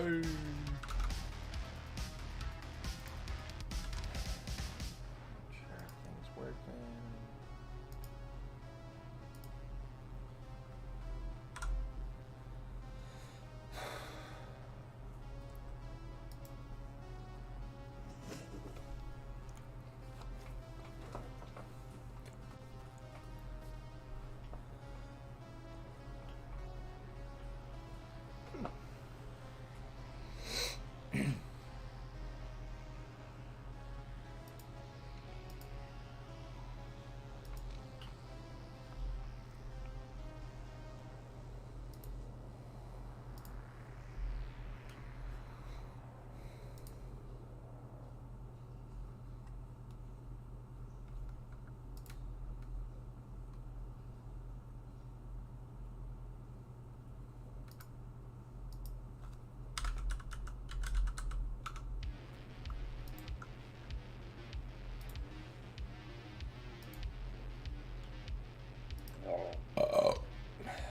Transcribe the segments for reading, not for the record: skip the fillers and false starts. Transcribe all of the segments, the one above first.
Oh. Sure everything's working.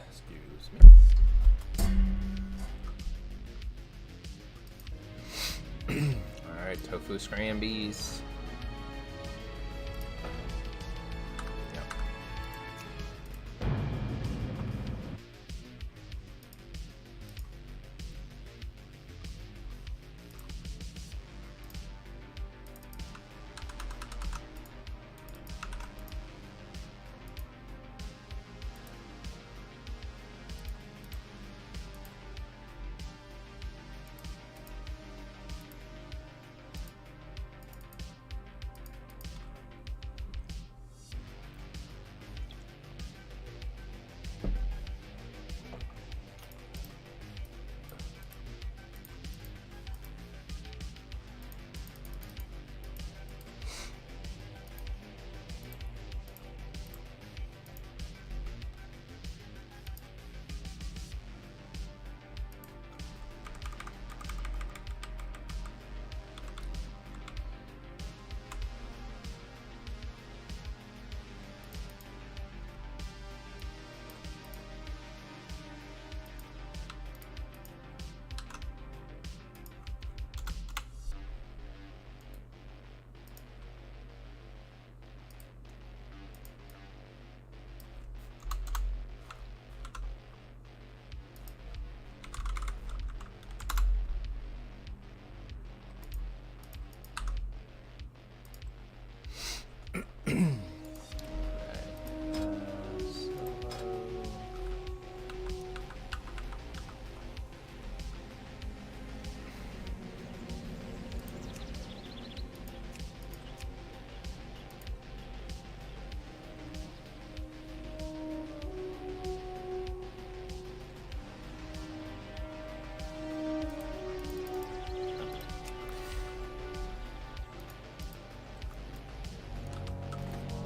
Excuse me. Alright, tofu scrambies. Yep.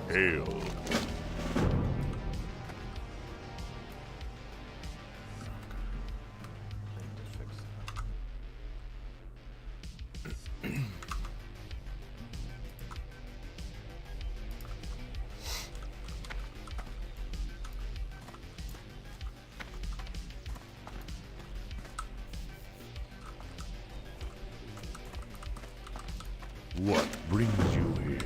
Hail. What brings you here?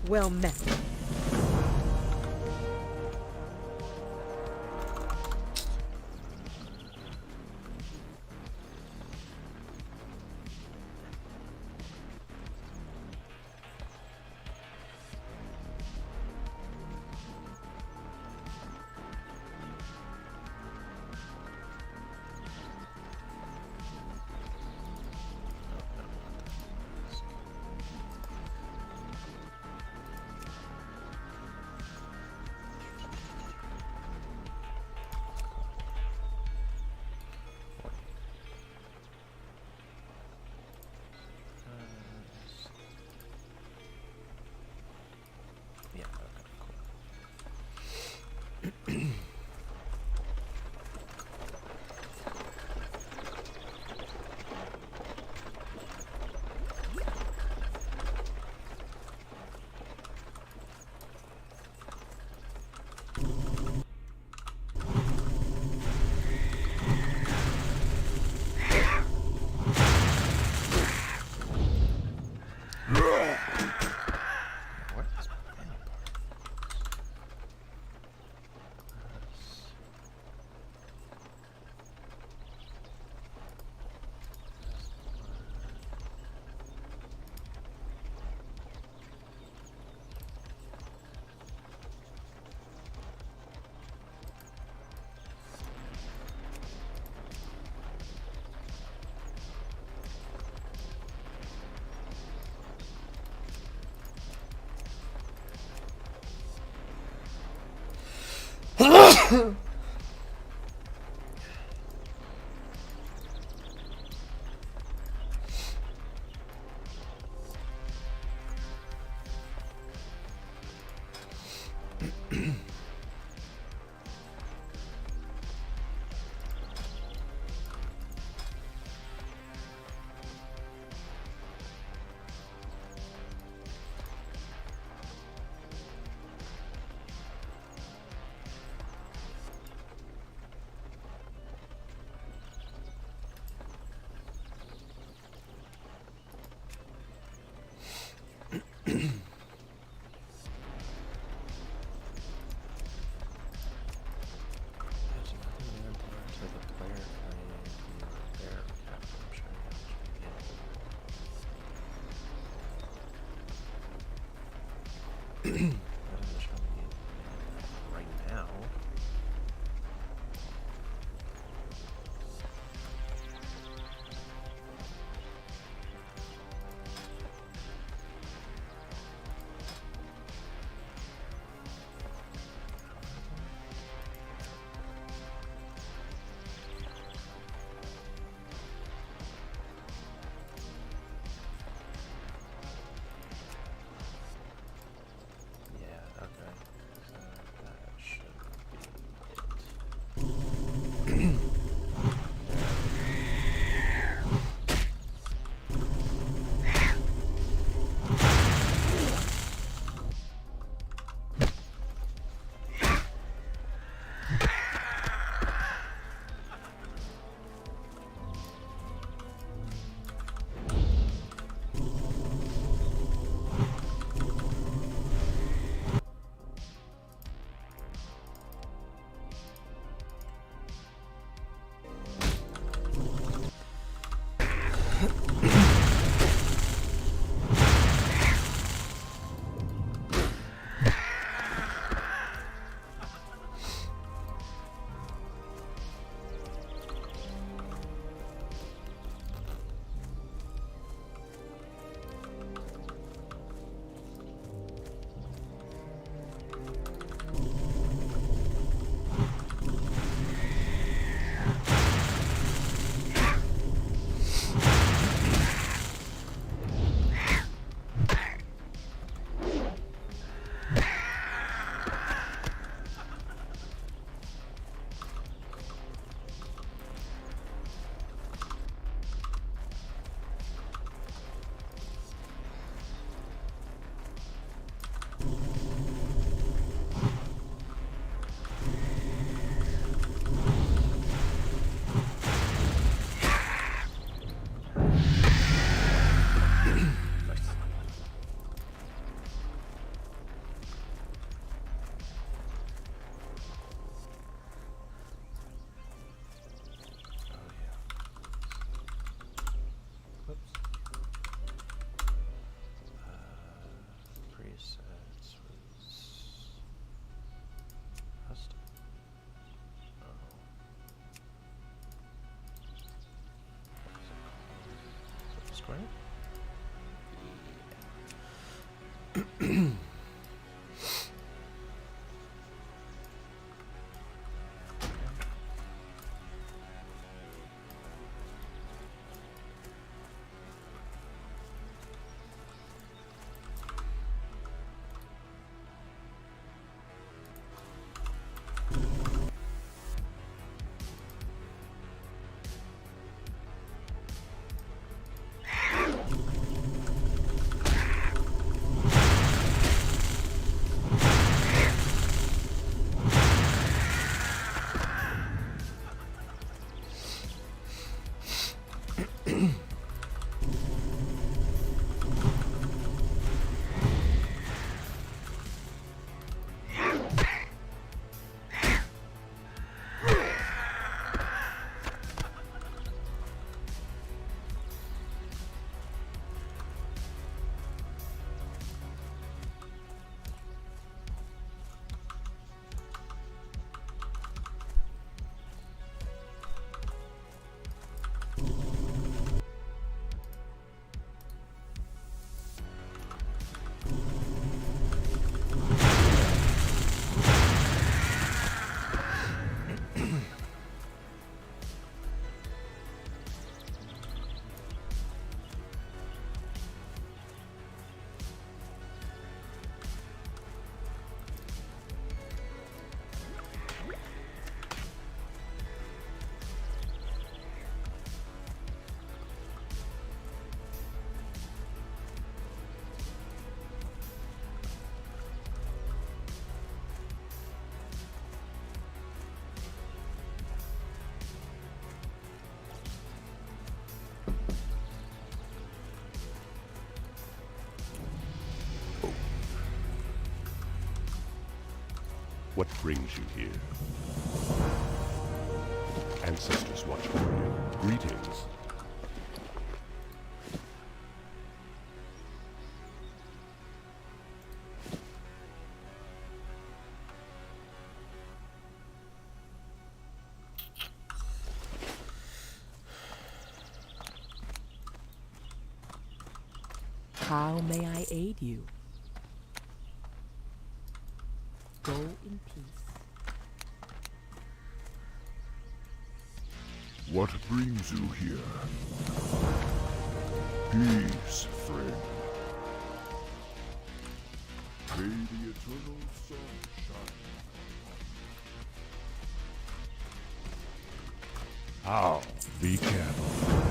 Well met. Yeah, okay, cool. What is banana right now. What brings you here? Ancestors watch for you. Greetings. How may I aid you? Go in peace. What brings you here? Peace, friend. May the eternal sun shine. How? Be careful.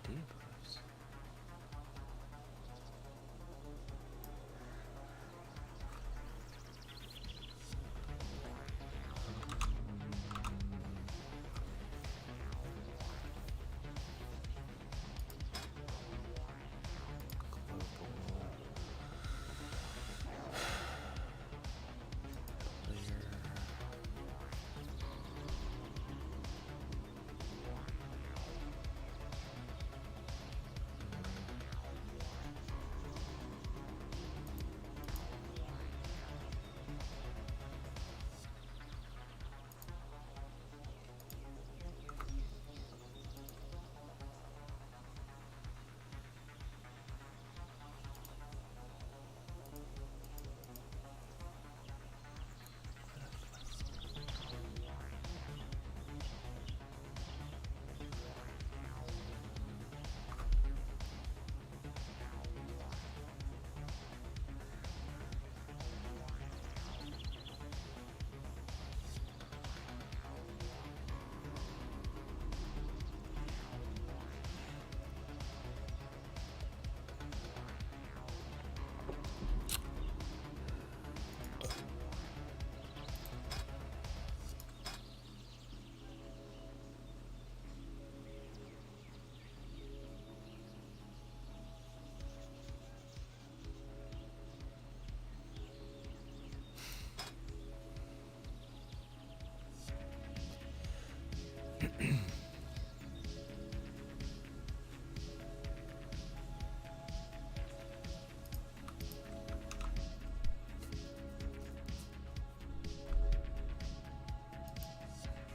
Debuffs.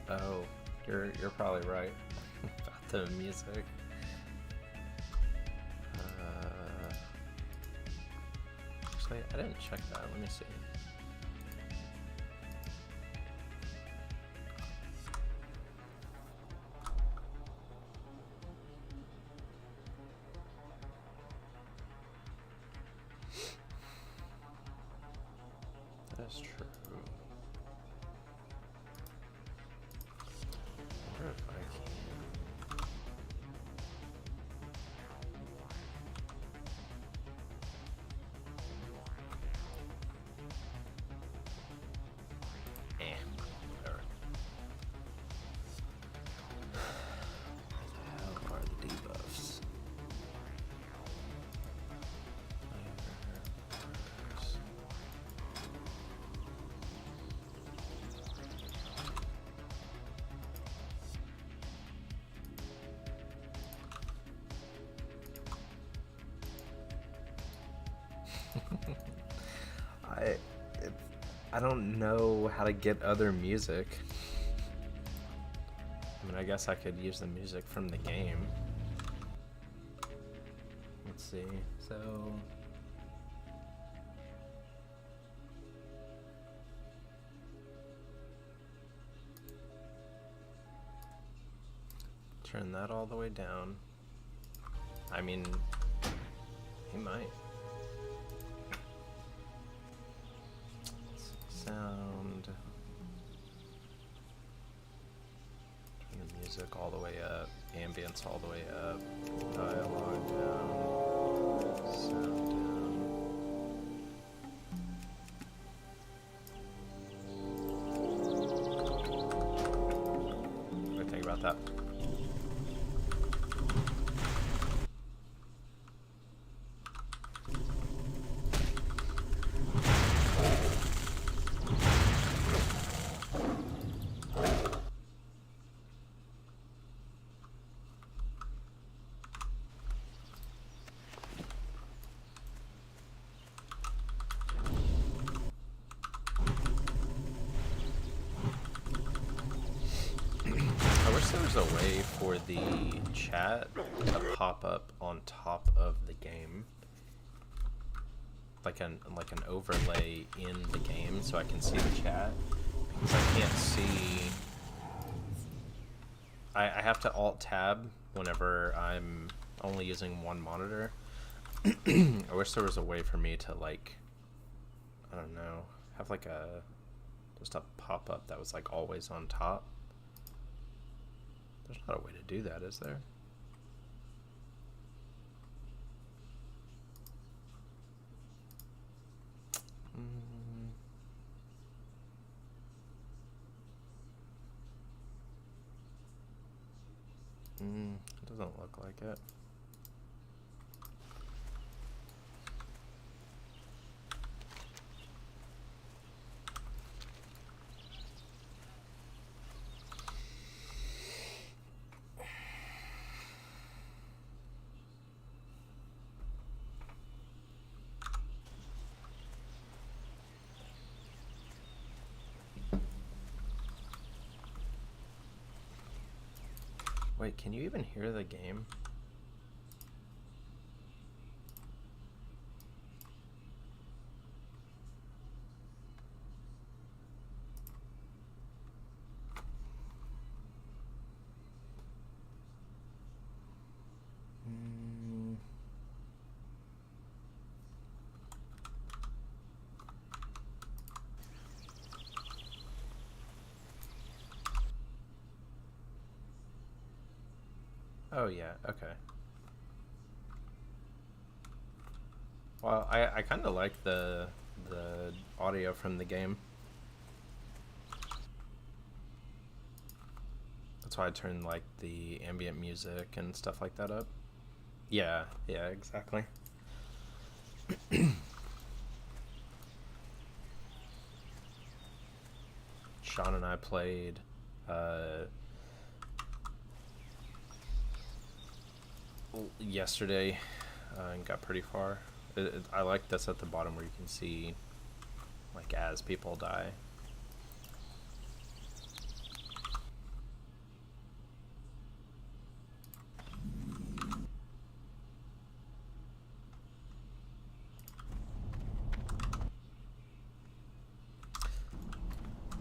Oh, you're probably right about the music. Actually, I didn't check that. Let me see. That's true. I wonder if I can. Whatever. How are the debuffs? I don't know how to get other music. I mean, I guess I could use the music from the game. Let's see. So turn that all the way down. I mean, he might. Sound. Turn the music all the way up. Ambience all the way up. Dialogue down. Sound down. What do you think about that? a way for the chat to pop up on top of the game, like an overlay in the game, so I can see the chat, because I can't see. I have to Alt Tab whenever I'm only using one monitor. I wish there was a way for me to, like, I don't know, have like just a pop up that was like always on top. There's not a way to do that, is there? It doesn't look like it. Wait, can you even hear the game? Oh yeah, okay. Well, I kind of like the audio from the game. That's why I turned like the ambient music and stuff like that up. Yeah, yeah, exactly. Sean and I played yesterday and got pretty far. I like this at the bottom where you can see, like, as people die.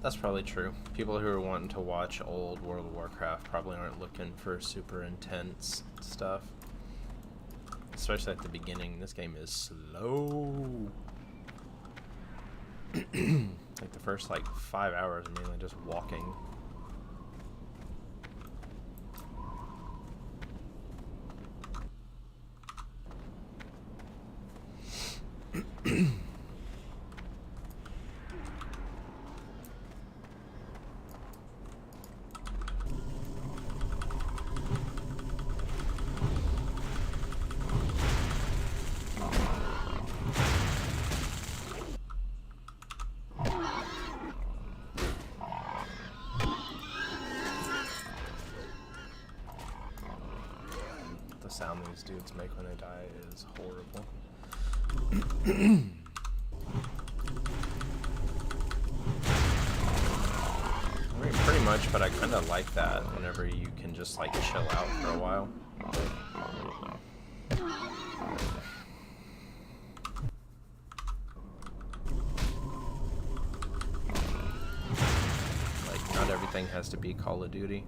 That's probably true. People who are wanting to watch old World of Warcraft probably aren't looking for super intense stuff. Especially at the beginning, this game is slow. Like the first like 5 hours, I'm mainly just walking. The sound these dudes make when they die is horrible. I mean, pretty much, but I kind of like that whenever you can just like chill out for a while. Like, not everything has to be Call of Duty.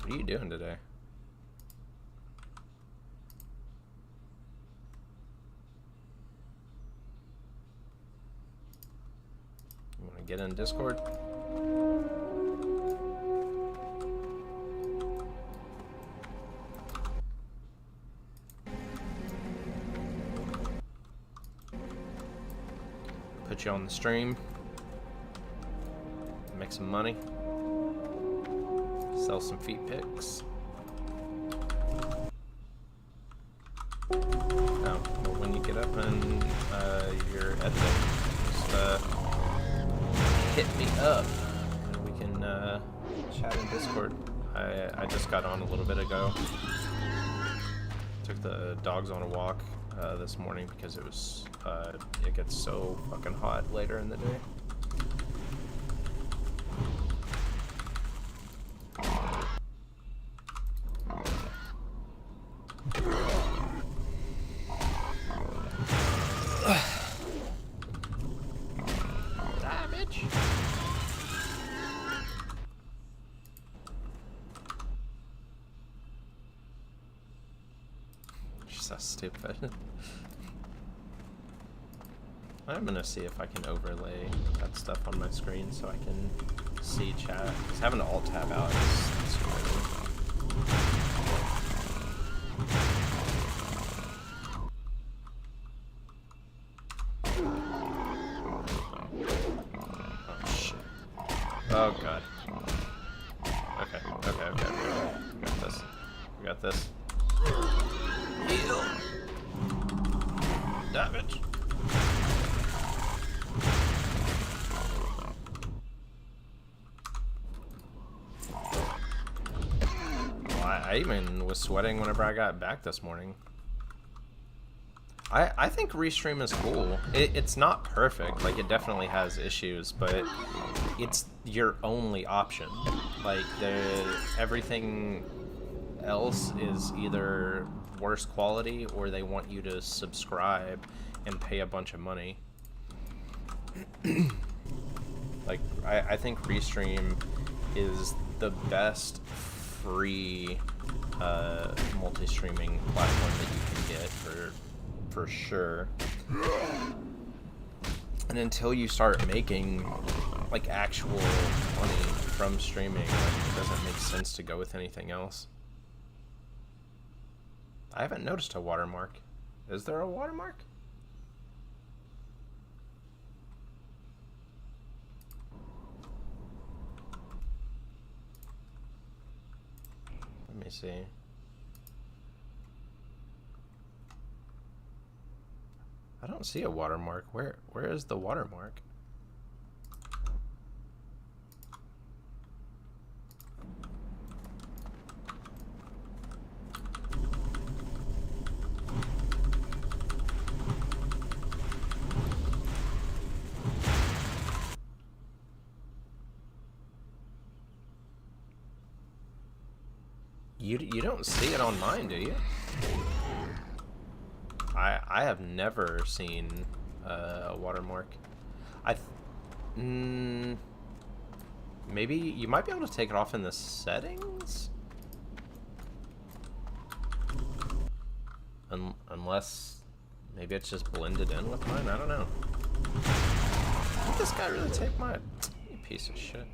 What are you doing today? You want to get in Discord? Put you on the stream. Make some money. Sell some feet pics. Oh, well, when you get up and you're editing, just hit me up and we can chat in Discord. I just got on a little bit ago. Took the dogs on a walk this morning because it gets so fucking hot later in the day. So stupid. I'm gonna see if I can overlay that stuff on my screen so I can see chat. Because having an alt tab out is scary. Oh shit. Oh god. Okay. We got this. We got this. Heal. Damage. Well, I even was sweating whenever I got back this morning. I think Restream is cool. It's not perfect. Like, it definitely has issues, but it's your only option. Like, everything else is either worse quality or they want you to subscribe and pay a bunch of money. Like, I think Restream is the best free multi-streaming platform that you can get for sure. And until you start making like actual money from streaming, like, it doesn't make sense to go with anything else. I haven't noticed a watermark. Is there a watermark? Let me see. I don't see a watermark. Where is the watermark? You don't see it on mine, do you? I have never seen a watermark. Maybe you might be able to take it off in the settings? Unless maybe it's just blended in with mine. I don't know. Did this guy really take mine? You piece of shit.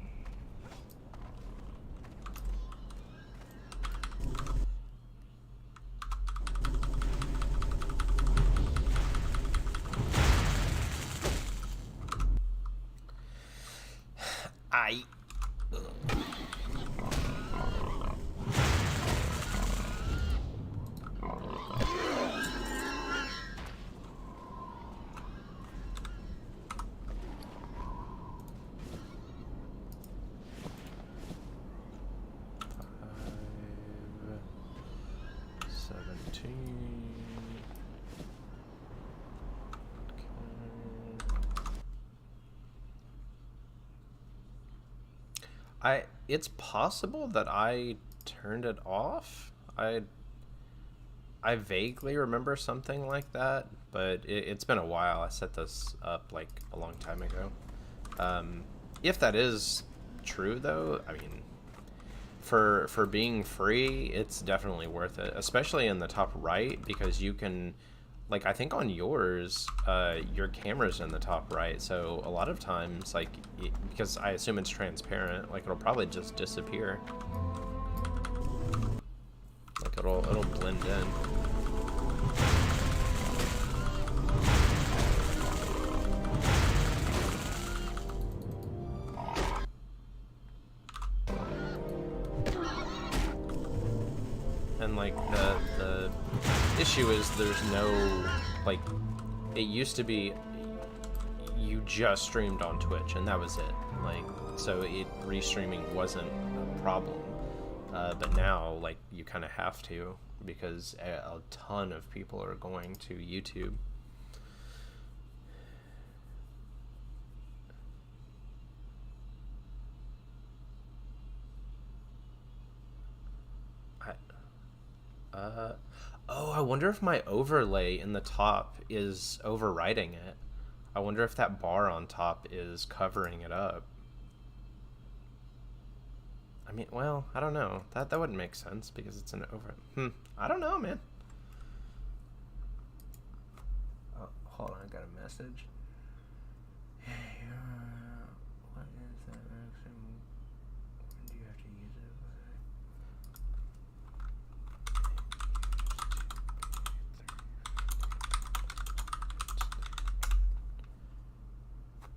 It's possible that I turned it off. I vaguely remember something like that, but it's been a while. I set this up like a long time ago. If that is true, though, I mean, for being free, it's definitely worth it, especially in the top right, because you can, like, I think on yours, your camera's in the top right, so a lot of times, like, because I assume it's transparent, like, it'll probably just disappear. Like, it'll blend in. And, like, the issue is there's no, like, it used to be you just streamed on Twitch and that was it. Like, so restreaming wasn't a problem. But now, like, you kind of have to, because a ton of people are going to YouTube. Oh, I wonder if my overlay in the top is overwriting it. I wonder if that bar on top is covering it up. I mean, well, I don't know. That wouldn't make sense because it's an over... I don't know, man. Oh, hold on, I got a message. Hey, what is that action? When do you have to use it?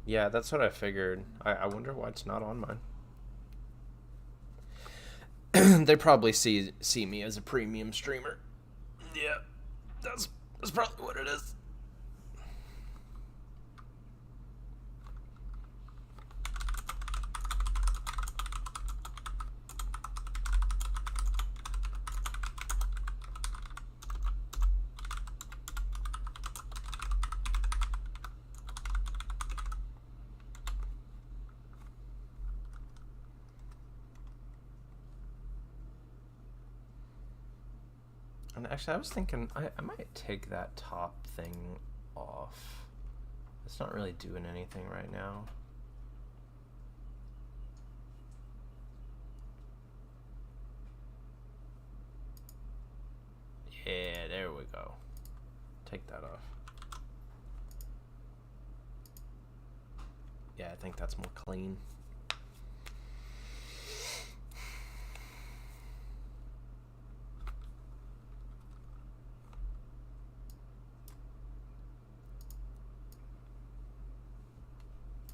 Yeah, that's what I figured. I wonder why it's not on mine. They probably see me as a premium streamer. Yeah, that's probably what it is. And actually, I was thinking I might take that top thing off. It's not really doing anything right now. Yeah, there we go. Take that off. Yeah, I think that's more clean.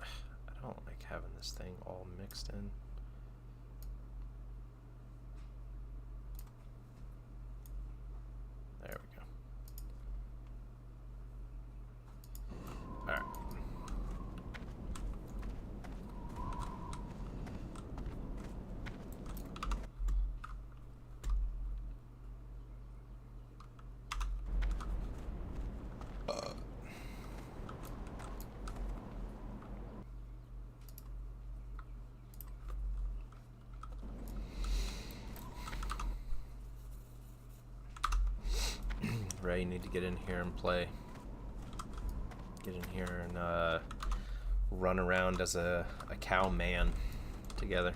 I don't like having this thing all mixed in. There we go. All right. Ray, you need to get in here and play. Get in here and run around as a cow man together.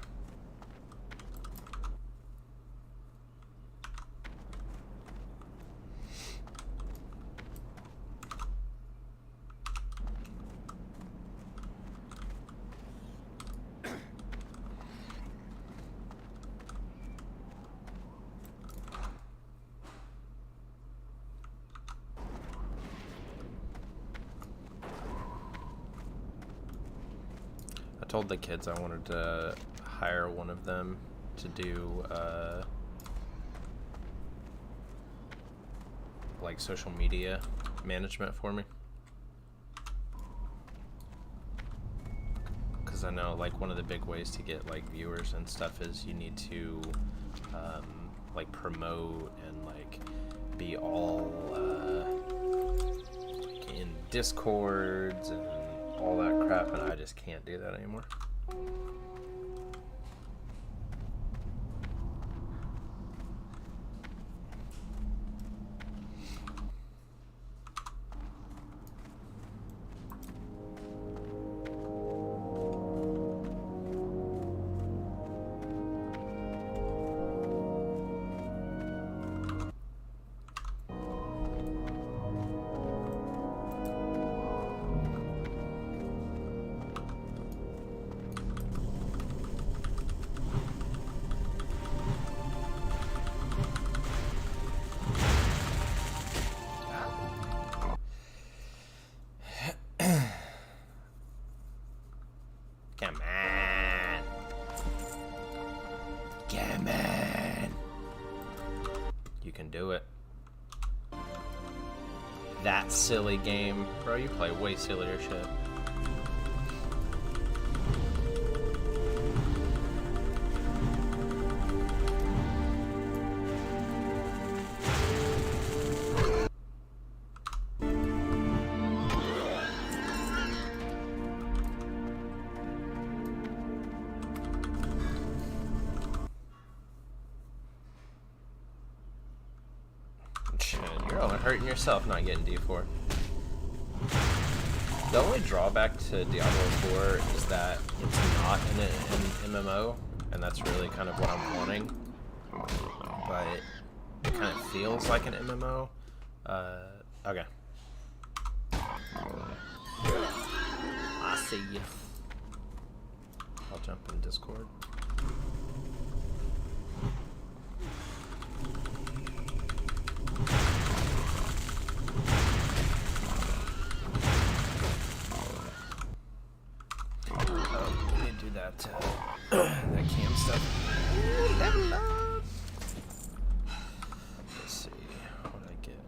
I told the kids I wanted to hire one of them to do like social media management for me, because I know like one of the big ways to get like viewers and stuff is you need to like promote and like be all like in Discords and all that crap, and I just can't do that anymore. Come on. Come on. You can do it. That silly game. Bro, you play way sillier shit. hurting yourself not getting D4. The only drawback to Diablo 4 is that it's not an MMO, and that's really kind of what I'm wanting. But it kind of feels like an MMO. Okay. I see you. I'll jump in Discord. Do that that cam stuff. Ooh, level up. Let's see, what did I get?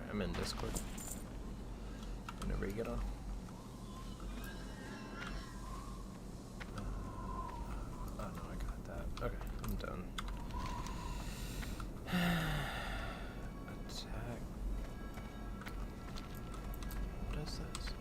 I'm in Discord. Whenever you get on. Oh no, I got that. Okay, I'm done. Attack. What is this?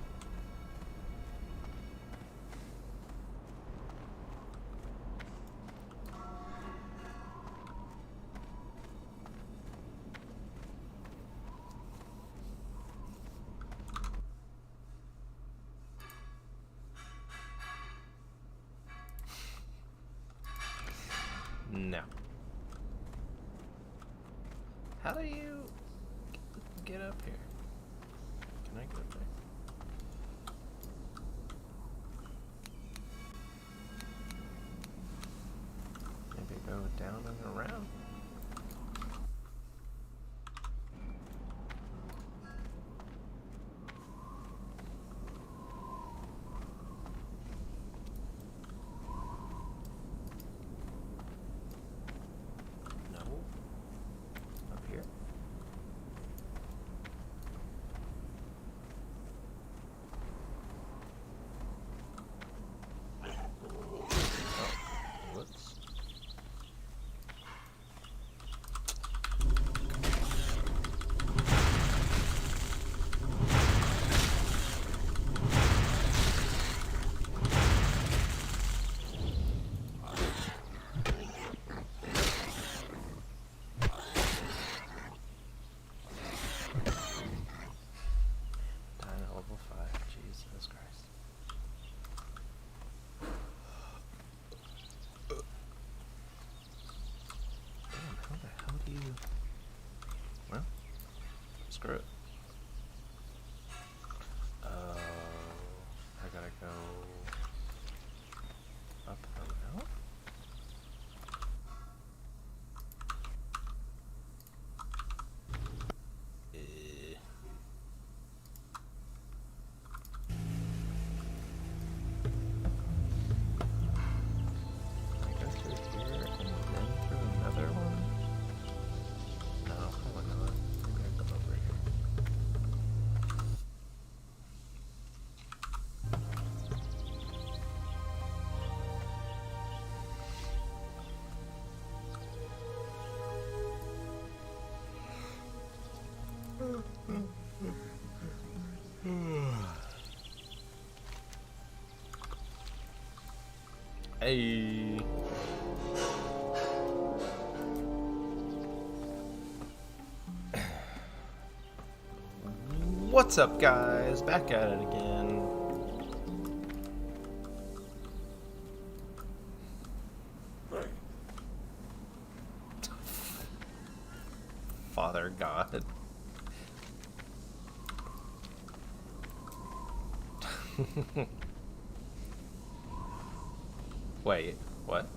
No. How do you get up here? Can I get up there? Maybe go down and around. Screw it. I gotta go up and out. I go through here and then through another one. No, probably not. Maybe I go over here. Hey. What's up, guys? Back at it again. Father God. Wait, what?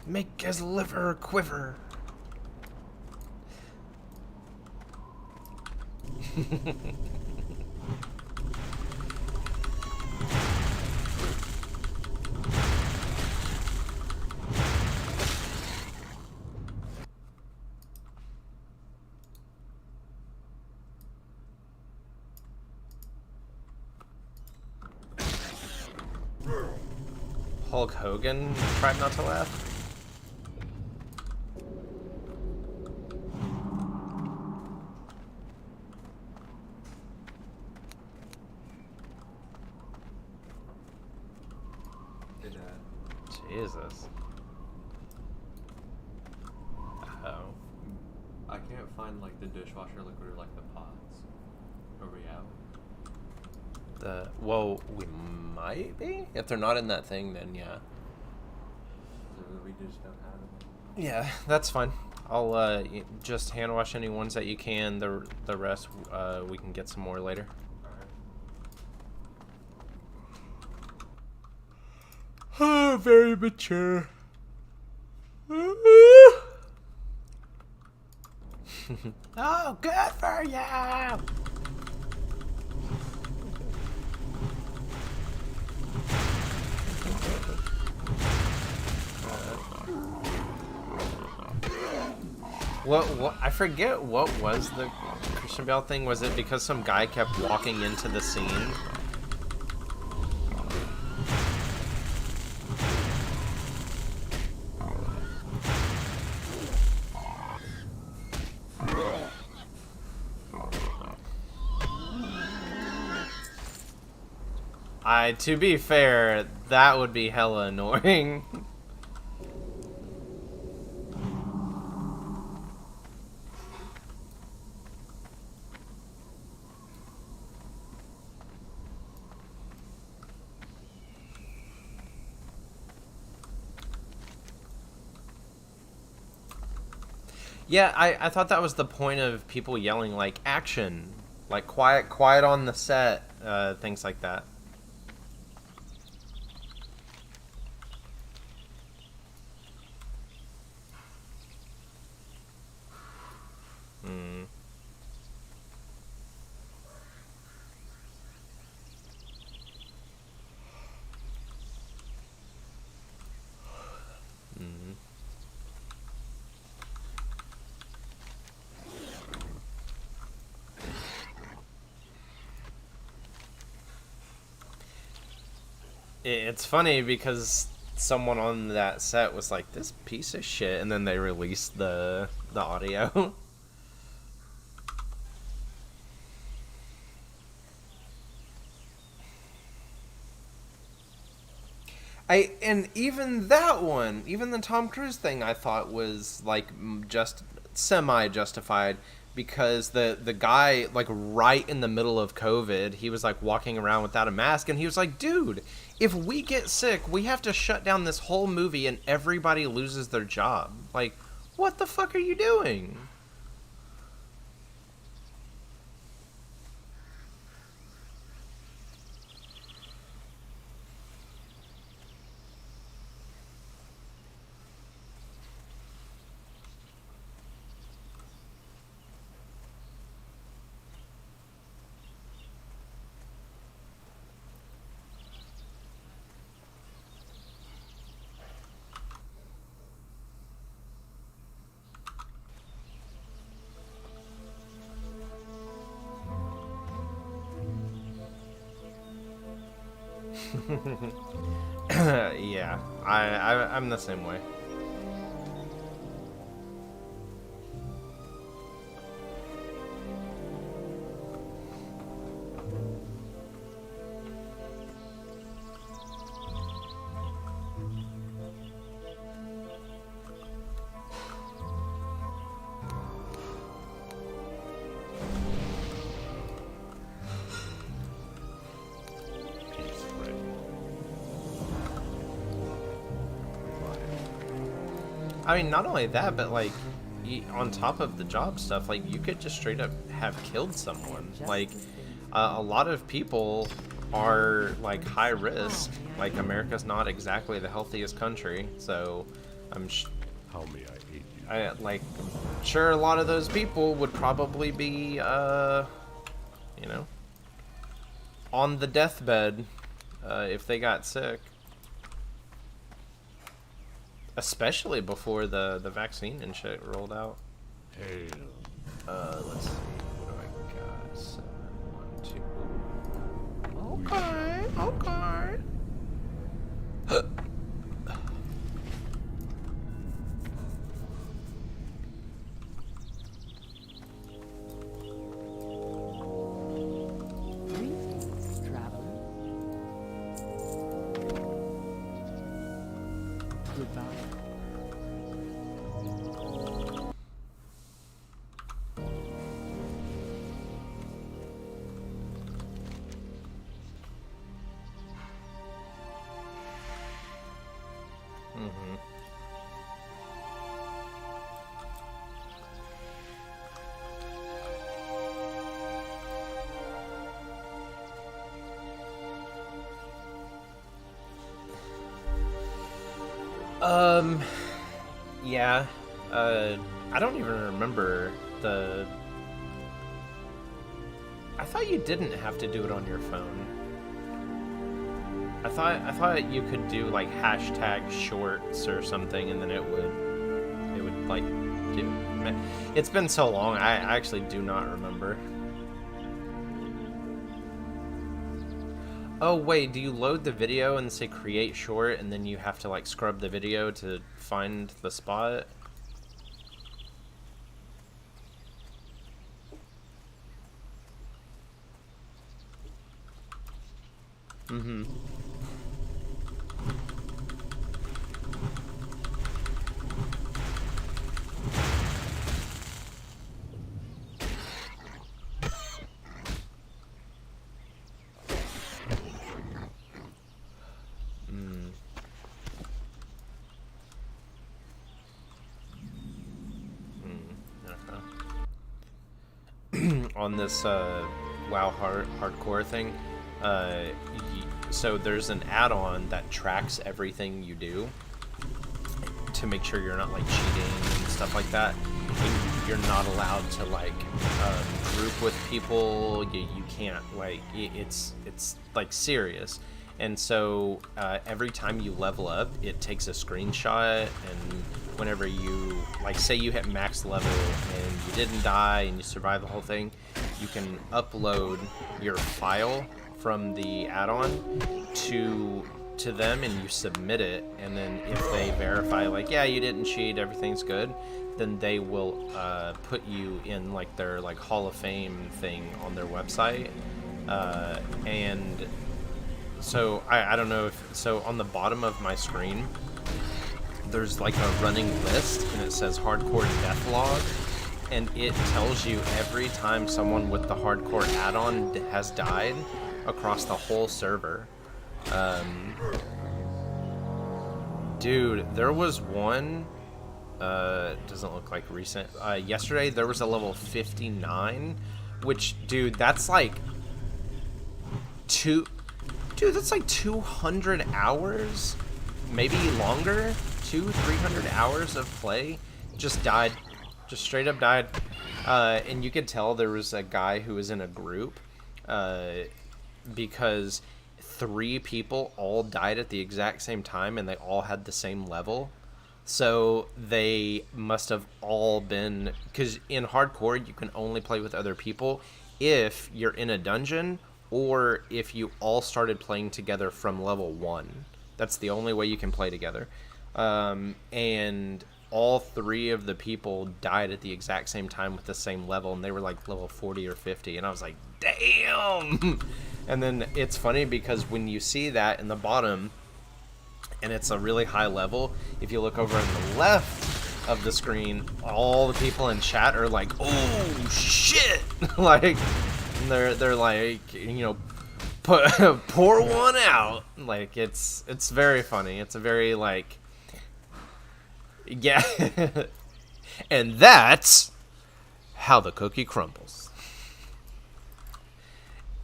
Make his liver quiver. Hulk Hogan tried not to laugh. Jesus. Oh. I can't find like the dishwasher liquid or like the pots. Are we out? Well, we might be. If they're not in that thing, then yeah. So we just don't have them. Yeah, that's fine. I'll just hand wash any ones that you can. The rest we can get some more later. Oh, very mature. Oh, good for you. What I forget what was the Christian Bale thing. Was it because some guy kept walking into the scene? To be fair, that would be hella annoying. Yeah, I thought that was the point of people yelling, like, action, like, quiet on the set, things like that. Mm. Mm. It's funny because someone on that set was like, this piece of shit, and then they released the audio. And even that one, even the Tom Cruise thing, I thought was like just semi justified, because the guy, like, right in the middle of COVID, he was like walking around without a mask, and he was like, dude, if we get sick, we have to shut down this whole movie and everybody loses their job. Like, what the fuck are you doing? Yeah, I'm the same way. I mean, not only that, but like, on top of the job stuff, like, you could just straight up have killed someone. Like, a lot of people are, like, high risk. Like, America's not exactly the healthiest country, so How may I aid you? like, sure, a lot of those people would probably be, you know, on the deathbed if they got sick. Especially before the vaccine and shit rolled out. Hail. Let's see. What do I got? 7, 1, 2. Okay. Greetings, traveler. Goodbye. Mm-hmm. Yeah. I don't even remember the... I thought you didn't have to do it on your phone. I thought you could do like hashtag shorts or something, and then it would like do. It's been so long, I actually do not remember. Oh wait, do you load the video and say create short, and then you have to like scrub the video to find the spot? Mm-hmm. On this WoW hardcore thing, so there's an add-on that tracks everything you do to make sure you're not like cheating and stuff like that. And you're not allowed to like group with people. You can't like it's like serious. And so every time you level up, it takes a screenshot, and whenever you, like, say you hit max level and you didn't die and you survive the whole thing, you can upload your file from the add-on to them, and you submit it, and then if they verify, like, yeah, you didn't cheat, everything's good, then they will put you in, like, their, like, Hall of Fame thing on their website. And so I don't know if, so on the bottom of my screen there's like a running list, and it says hardcore death log, and it tells you every time someone with the hardcore add-on has died across the whole server. Dude, there was one, doesn't look like recent, yesterday there was a level 59, which, dude, that's like that's like 200 hours, maybe longer, 300 hours of play. Just died, just straight up died. And you could tell there was a guy who was in a group, because 3 people all died at the exact same time, and they all had the same level. So they must have all been, because in hardcore you can only play with other people if you're in a dungeon, or if you all started playing together from level 1. That's the only way you can play together. And all 3 of the people died at the exact same time with the same level, and they were like level 40 or 50, and I was like, damn! And then it's funny because when you see that in the bottom, and it's a really high level, if you look over on the left of the screen, all the people in chat are like, oh shit! Like, they're like, you know, pour one out. Like, it's very funny. It's a very, like, yeah. And that's how the cookie crumbles.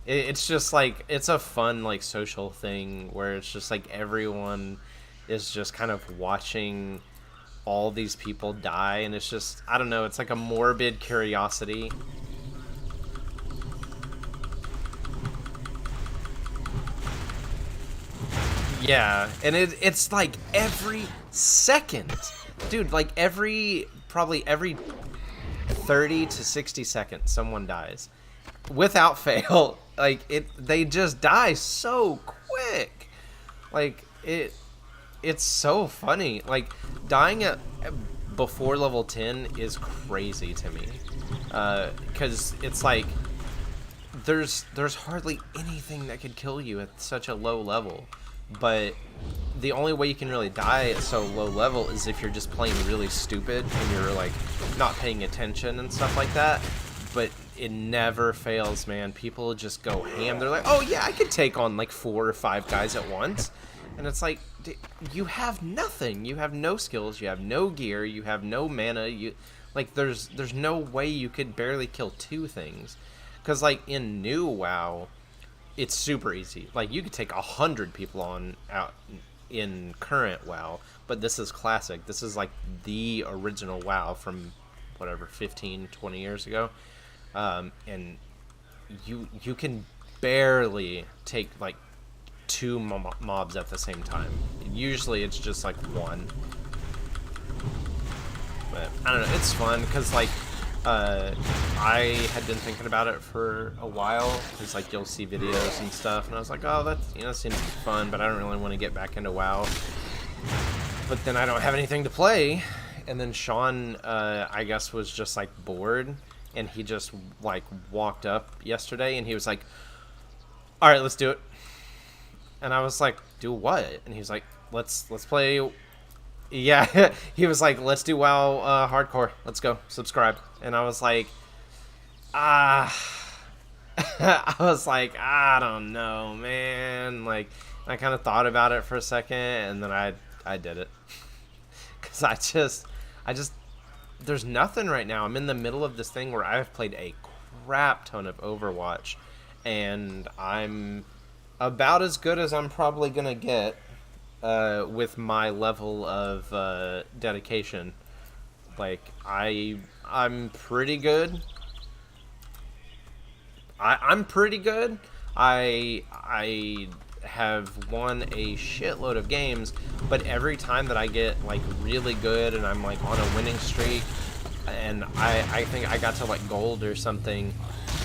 It's just like, it's a fun like social thing where it's just like everyone is just kind of watching all these people die, and it's just, I don't know, it's like a morbid curiosity. Yeah, and it's like every second, dude, like probably every 30 to 60 seconds someone dies without fail. Like they just die so quick. Like it's so funny. Like dying at before level 10 is crazy to me, because it's like there's hardly anything that could kill you at such a low level. But the only way you can really die at so low level is if you're just playing really stupid and you're like not paying attention and stuff like that. But it never fails, man. People just go ham. They're like, oh yeah, I could take on like 4 or 5 guys at once. And it's like, you have nothing. You have no skills. You have no gear. You have no mana. There's no way you could barely kill 2 things. Because like in new WoW, it's super easy. Like you could take 100 people on out in current WoW, but this is classic. This is like the original WoW from whatever 15, 20 years ago, and you can barely take like 2 mobs at the same time. Usually it's just like 1. But I don't know. It's fun because like. I had been thinking about it for a while, because like you'll see videos and stuff, and I was like, oh, that's, you know, seems fun, but I don't really want to get back into WoW. But then I don't have anything to play, and then Sean, I guess, was just like bored, and he just like walked up yesterday, and he was like, all right, let's do it. And I was like, do what? And he was like, let's play. Yeah, he was like, let's do WoW hardcore. Let's go. Subscribe. And I was like, I was like, I don't know, man. Like, I kind of thought about it for a second, and then I did it. Because I just, there's nothing right now. I'm in the middle of this thing where I've played a crap ton of Overwatch, and I'm about as good as I'm probably going to get with my level of dedication. Like, I'm pretty good. I'm pretty good. I have won a shitload of games, but every time that I get like really good and I'm like on a winning streak, and I think I got to like gold or something,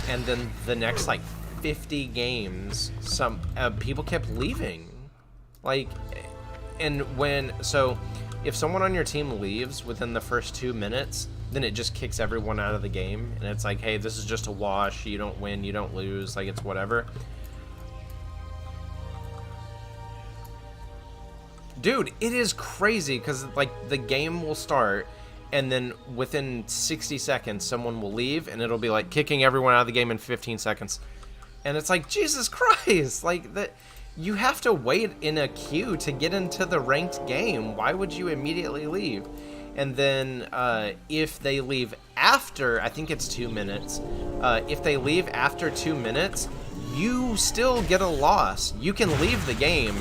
and then the next like 50 games, some people kept leaving. Like, and so if someone on your team leaves within the first 2 minutes, then it just kicks everyone out of the game, and it's like, hey, this is just a wash. You don't win, you don't lose, like, it's whatever. Dude, it is crazy, because like the game will start, and then within 60 seconds someone will leave, and it'll be like kicking everyone out of the game in 15 seconds. And it's like, Jesus Christ, like, that you have to wait in a queue to get into the ranked game. Why would you immediately leave? And then if they leave after, I think it's 2 minutes, if they leave after 2 minutes, you still get a loss. You can leave the game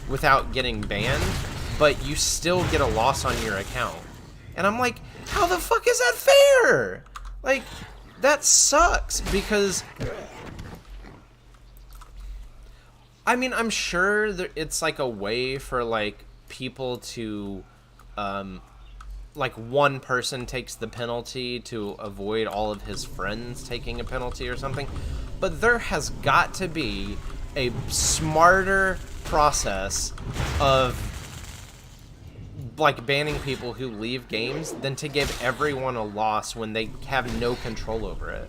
without getting banned, but you still get a loss on your account. And I'm like, how the fuck is that fair? Like, that sucks, because I mean, I'm sure it's like a way for like people to like one person takes the penalty to avoid all of his friends taking a penalty or something, but there has got to be a smarter process of like banning people who leave games than to give everyone a loss when they have no control over it.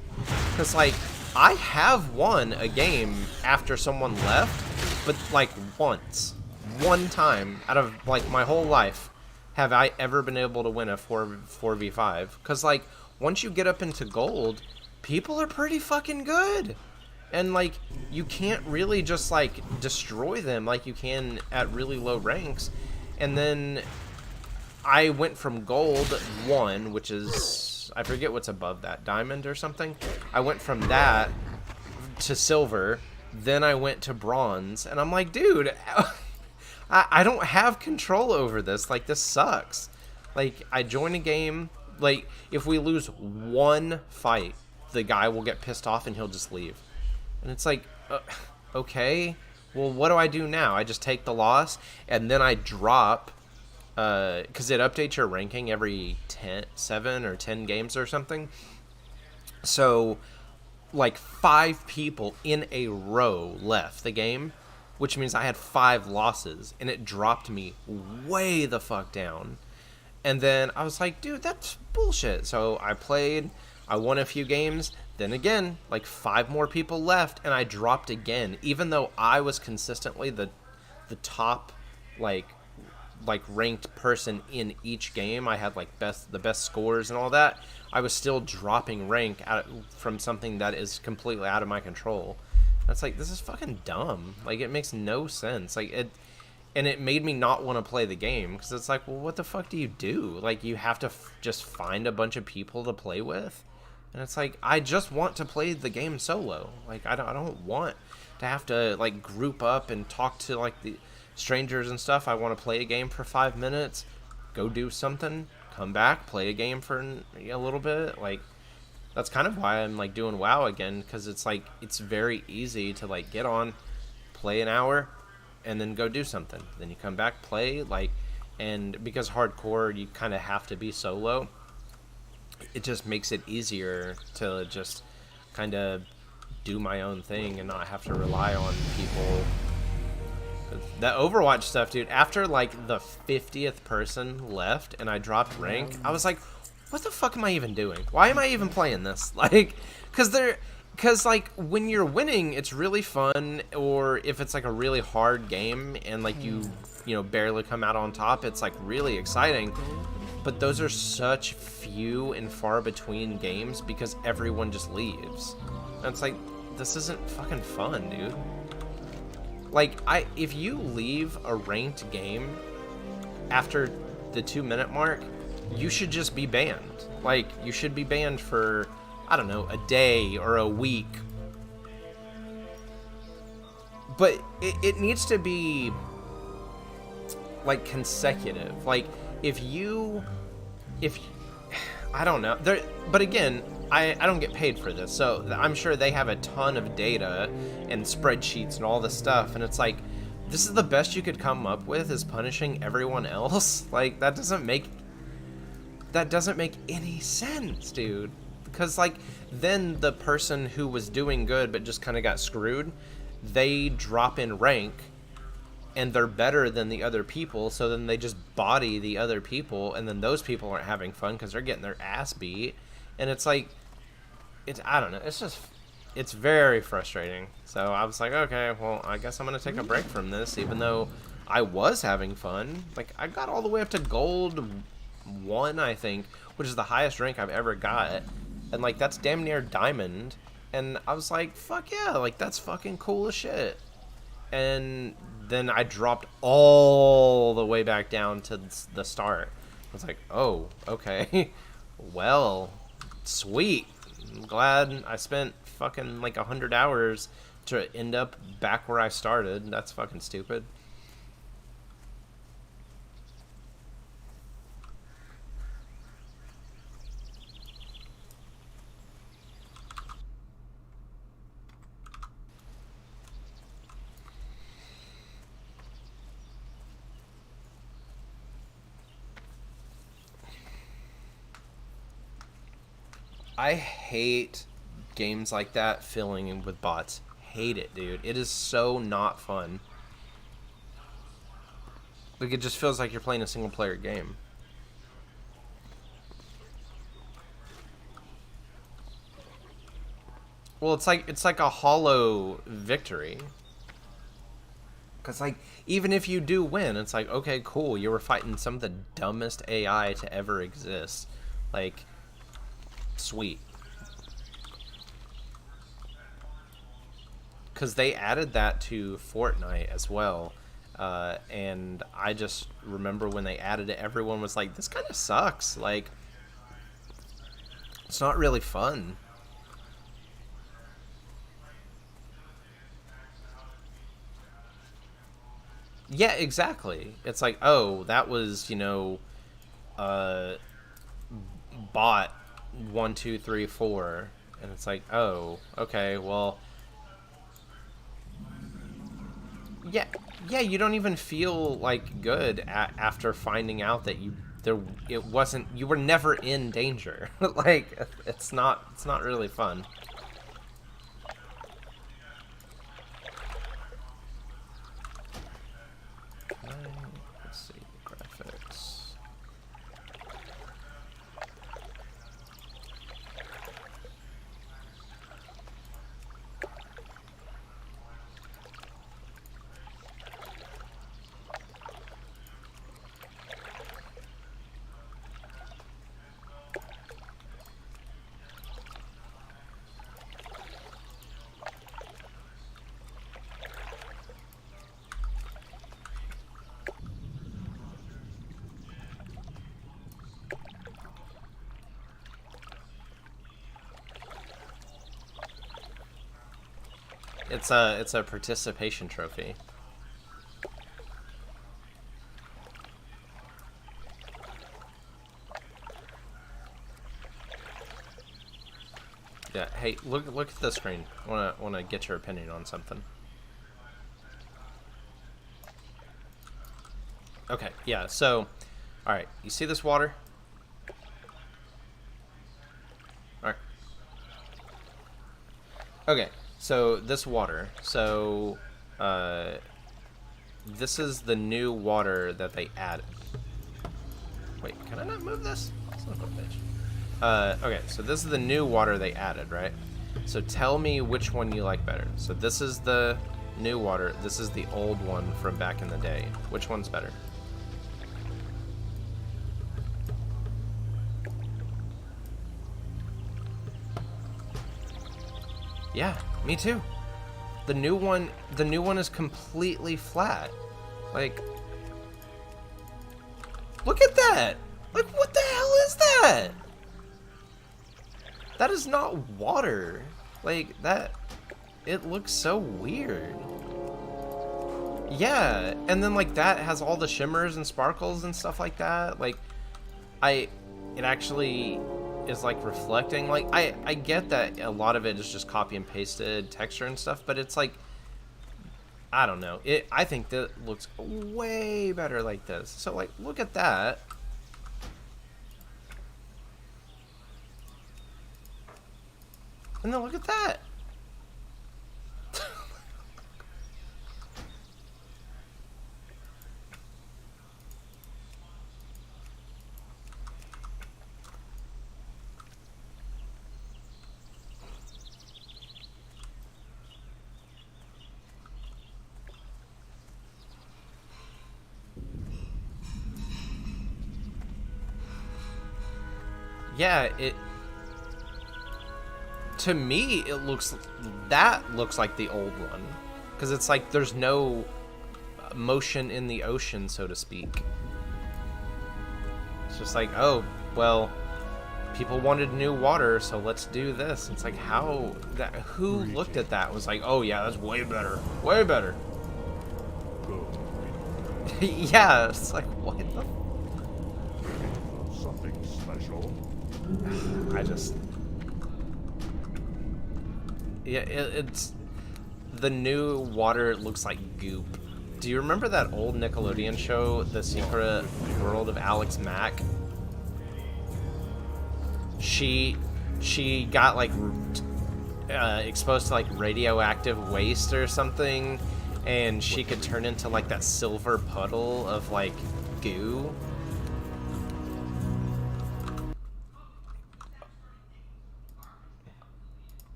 Because like, I have won a game after someone left, but like one time out of like my whole life have I ever been able to win a 4v5. Because like, once you get up into gold, people are pretty fucking good. And like, you can't really just like destroy them like you can at really low ranks. And then I went from gold 1, which is, I forget what's above that, diamond or something. I went from that to silver, then I went to bronze, and I'm like, dude, I don't have control over this. Like, this sucks. Like, I join a game, like, if we lose one fight, the guy will get pissed off and he'll just leave. And it's like, okay, well, what do I do now? I just take the loss, and then I drop, because it updates your ranking every 7 or 10 games or something. So, like, 5 people in a row left the game, which means I had 5 losses, and it dropped me way the fuck down. And then I was like, dude, that's bullshit. So I played, I won a few games, then again, like 5 more people left, and I dropped again, even though I was consistently the top, like ranked person in each game. I had like the best scores and all that. I was still dropping rank from something that is completely out of my control. That's like, this is fucking dumb. Like, it makes no sense. Like, and it made me not want to play the game, because it's like, well, what the fuck do you do? Like, you have to just find a bunch of people to play with, and it's like, I just want to play the game solo. Like, I don't want to have to like group up and talk to like the strangers and stuff. I want to play a game for 5 minutes, go do something, come back, play a game for a little bit. Like, that's kind of why I'm like doing WoW again, because it's like, it's very easy to like get on, play an hour, and then go do something. Then you come back, play, like, and because hardcore, you kind of have to be solo, it just makes it easier to just kind of do my own thing and not have to rely on people. That Overwatch stuff, dude, after like the 50th person left and I dropped rank, I was like, what the fuck am I even doing? Why am I even playing this? Like, because like when you're winning, it's really fun, or if it's like a really hard game and like you know, barely come out on top, it's like really exciting. But those are such few and far between games because everyone just leaves. And it's like, this isn't fucking fun, dude. Like, if you leave a ranked game after the 2-minute mark, you should just be banned. Like, you should be banned for, I don't know, a day or a week. But it needs to be, like, consecutive. Like, I don't know. But again, I don't get paid for this, so I'm sure they have a ton of data and spreadsheets and all this stuff, and it's like, this is the best you could come up with, is punishing everyone else? Like, that doesn't make any sense, dude. Because, like, then the person who was doing good but just kind of got screwed, they drop in rank, and they're better than the other people, so then they just body the other people, and then those people aren't having fun because they're getting their ass beat. And it's like, I don't know, it's very frustrating. So I was like, okay, well, I guess I'm going to take a break from this, even though I was having fun. Like, I got all the way up to gold 1, I think, which is the highest rank I've ever got. And, like, that's damn near diamond. And I was like, fuck yeah, like, that's fucking cool as shit. And then I dropped all the way back down to the start. I was like, oh, okay. Well, sweet. I'm glad I spent fucking like 100 hours to end up back where I started. That's fucking stupid. I hate games like that filling in with bots. Hate it, dude. It is so not fun. Like, it just feels like you're playing a single player game. Well, it's like a hollow victory. Cause like, even if you do win, it's like, okay, cool, you were fighting some of the dumbest AI to ever exist. Like, sweet. Because they added that to Fortnite as well. And I just remember when they added it, everyone was like, this kind of sucks. Like, it's not really fun. Yeah, exactly. It's like, oh, that was, uh, bot 1, 2, 3, 4, and it's like, oh, okay, well, yeah, yeah, you don't even feel like good after finding out that it wasn't, you were never in danger. Like, it's not really fun. Let's see, graphics. It's a participation trophy. Yeah. Hey, look at the screen. Wanna get your opinion on something. Okay. Yeah. So, all right. You see this water? All right. Okay. So this water. So, this is the new water that they added. Wait, can I not move this? Son of a bitch. Okay, so this is the new water they added, right? So tell me which one you like better. So this is the new water. This is the old one from back in the day. Which one's better? Yeah, me too. The new one is completely flat. Like, look at that! Like, what the hell is that? That is not water. Like, that, it looks so weird. Yeah, and then like that has all the shimmers and sparkles and stuff like that. Like, it actually is like reflecting. Like, I get that a lot of it is just copy and pasted texture and stuff, but it's like, I don't know. I think that looks way better like this. So like, look at that. And then look at that. Yeah, to me, that looks like the old one. Because it's like there's no motion in the ocean, so to speak. It's just like, oh, well, people wanted new water, so let's do this. It's like, who looked at that and was like, oh yeah, that's way better. Way better. Yeah, it's like, what the? Something special. Yeah, it's the new water looks like goop. Do you remember that old Nickelodeon show, The Secret World of Alex Mack? She got like exposed to like radioactive waste or something, and she could turn into like that silver puddle of like goo.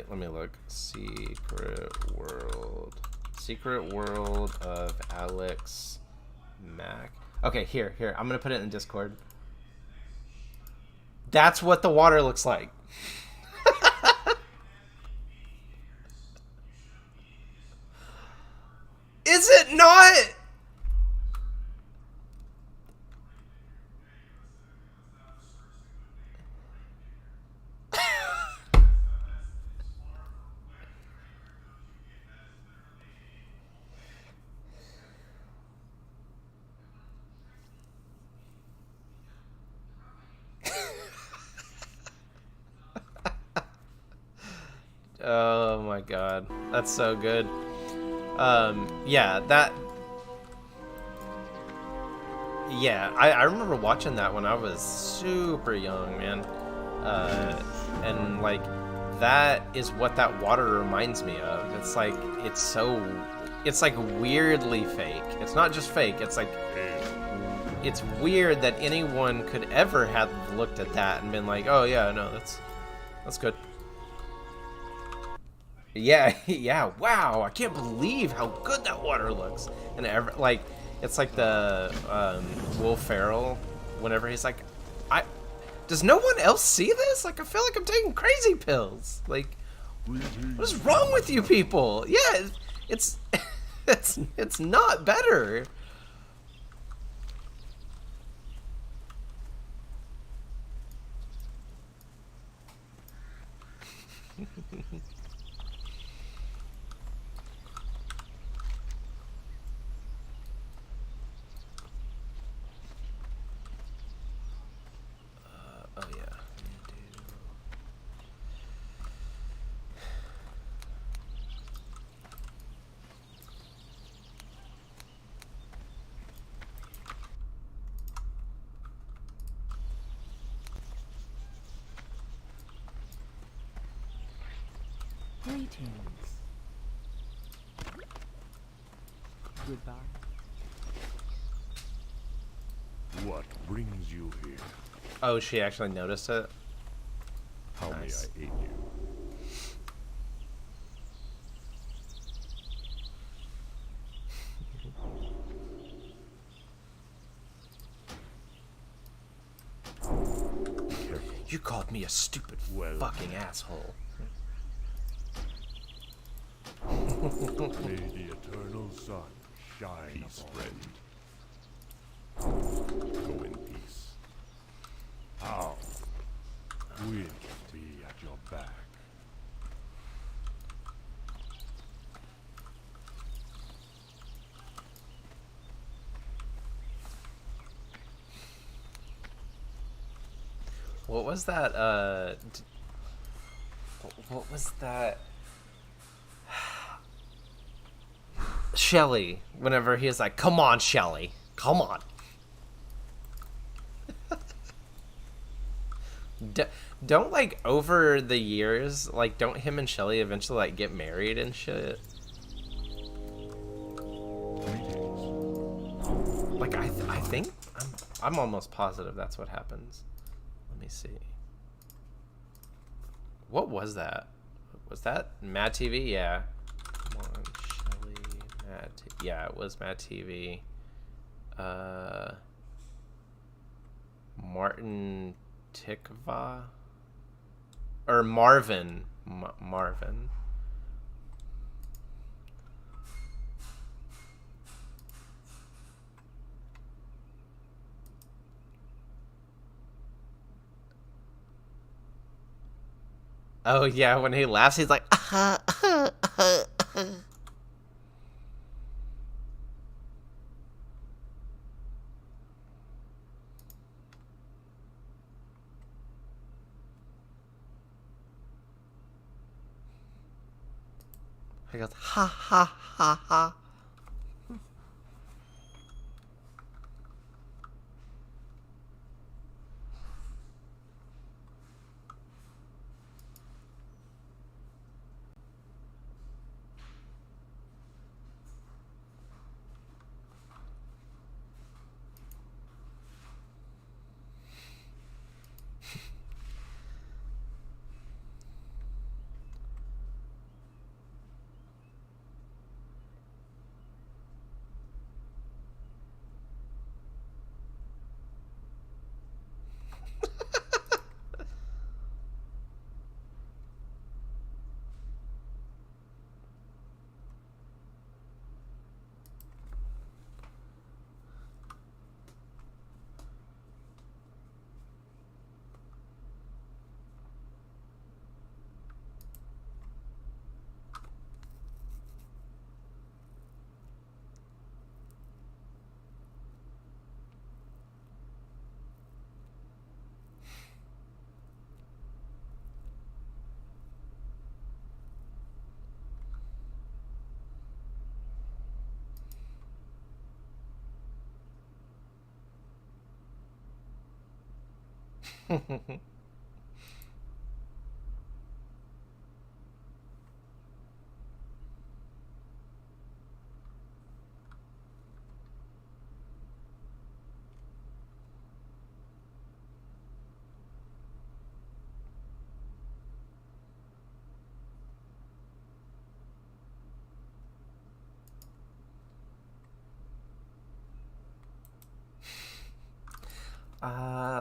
Let me look. Secret World of Alex Mack. Okay, here. I'm gonna put it in Discord. That's what the water looks like. Is it not? Oh my god, that's so good. Yeah, I remember watching that when I was super young, man. And like that is what that water reminds me of. It's like weirdly fake. It's not just fake. It's weird that anyone could ever have looked at that and been like, "Oh yeah, no, that's good." Yeah, yeah. Wow, I can't believe how good that water looks. And it's like the Will Ferrell, whenever he's like, does no one else see this? Like, I feel like I'm taking crazy pills. Like, what is wrong with you people? Yeah, it's it's not better. Oh yeah. Greetings. Goodbye. What brings you here? Oh, she actually noticed it. How Nice. may I aid you? Careful. You called me a stupid Well. fucking asshole. May the eternal sun shine peace, friend. Go in peace. How? We'll be at your back. What was that? What was that? Shelly. Whenever he was like, "Come on, Shelly, come on." Don't like over the years, like don't him and Shelly eventually like get married and shit? Like I think I'm almost positive that's what happens. Let me see. What was that? Was that Mad TV? Yeah. Come on, Shelly. Yeah, it was Mad TV. Martin Tikva? Or Marvin. Marvin. Oh yeah, when he laughs, he's like, he goes, ha ha ha ha.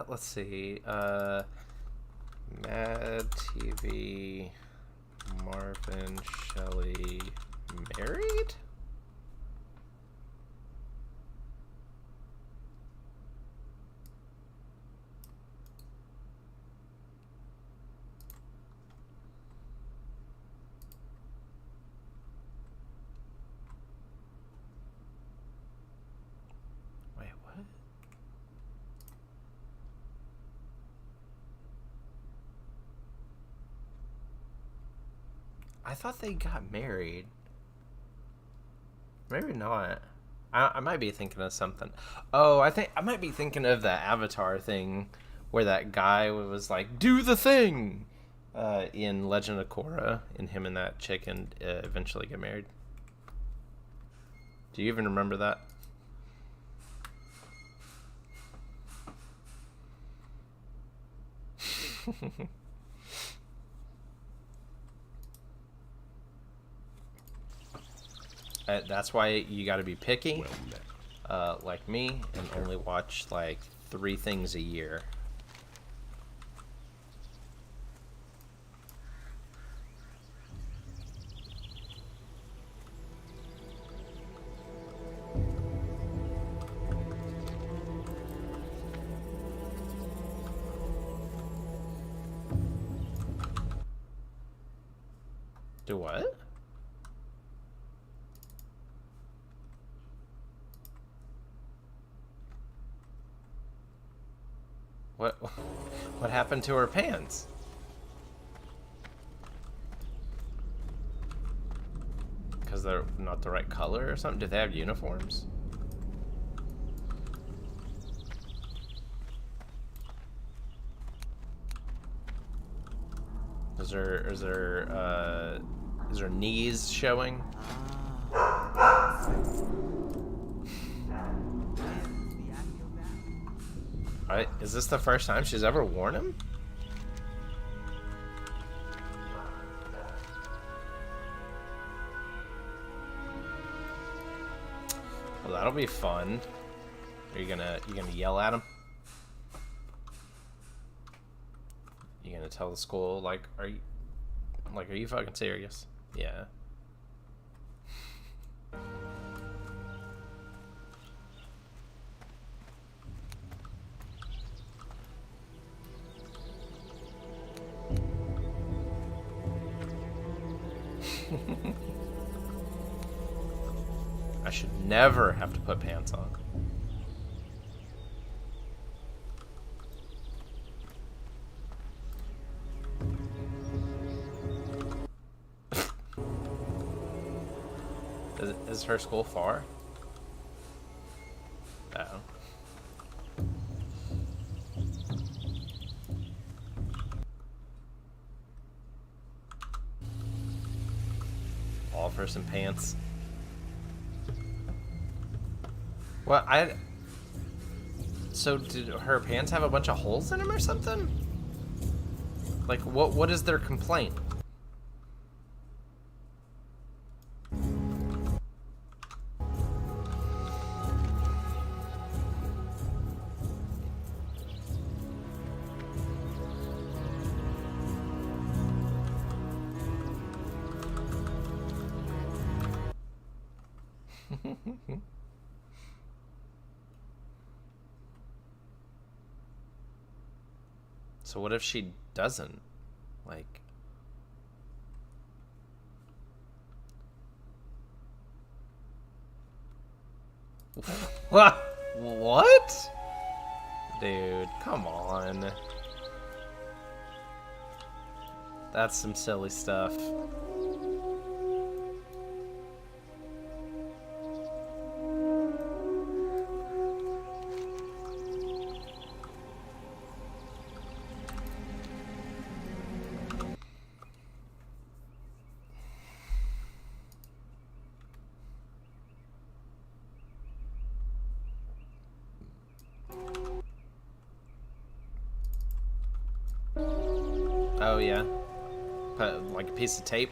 Let's see. Mad TV, Marvin Shelley married? Wait, what? I thought they got married. Maybe not. I might be thinking of something. Oh, I think I might be thinking of the Avatar thing where that guy was like, "Do the thing," in Legend of Korra, and him and that chick and eventually get married. Do you even remember that? That's why you got to be picky, Well met. like me, and only watch like 3 things a year. Do what? What? What happened to her pants? Because they're not the right color or something? Do they have uniforms? Is her knees showing? Is this the first time she's ever worn him? Well, that'll be fun. Are you gonna yell at him? You gonna tell the school are you fucking serious? Yeah. I should never have to put pants on. Is her school far? Oh. All for some pants. What? So did her pants have a bunch of holes in them or something? Like, what is their complaint? So what if she doesn't? Like... What? Dude, come on. That's some silly stuff. Oh yeah, put like a piece of tape.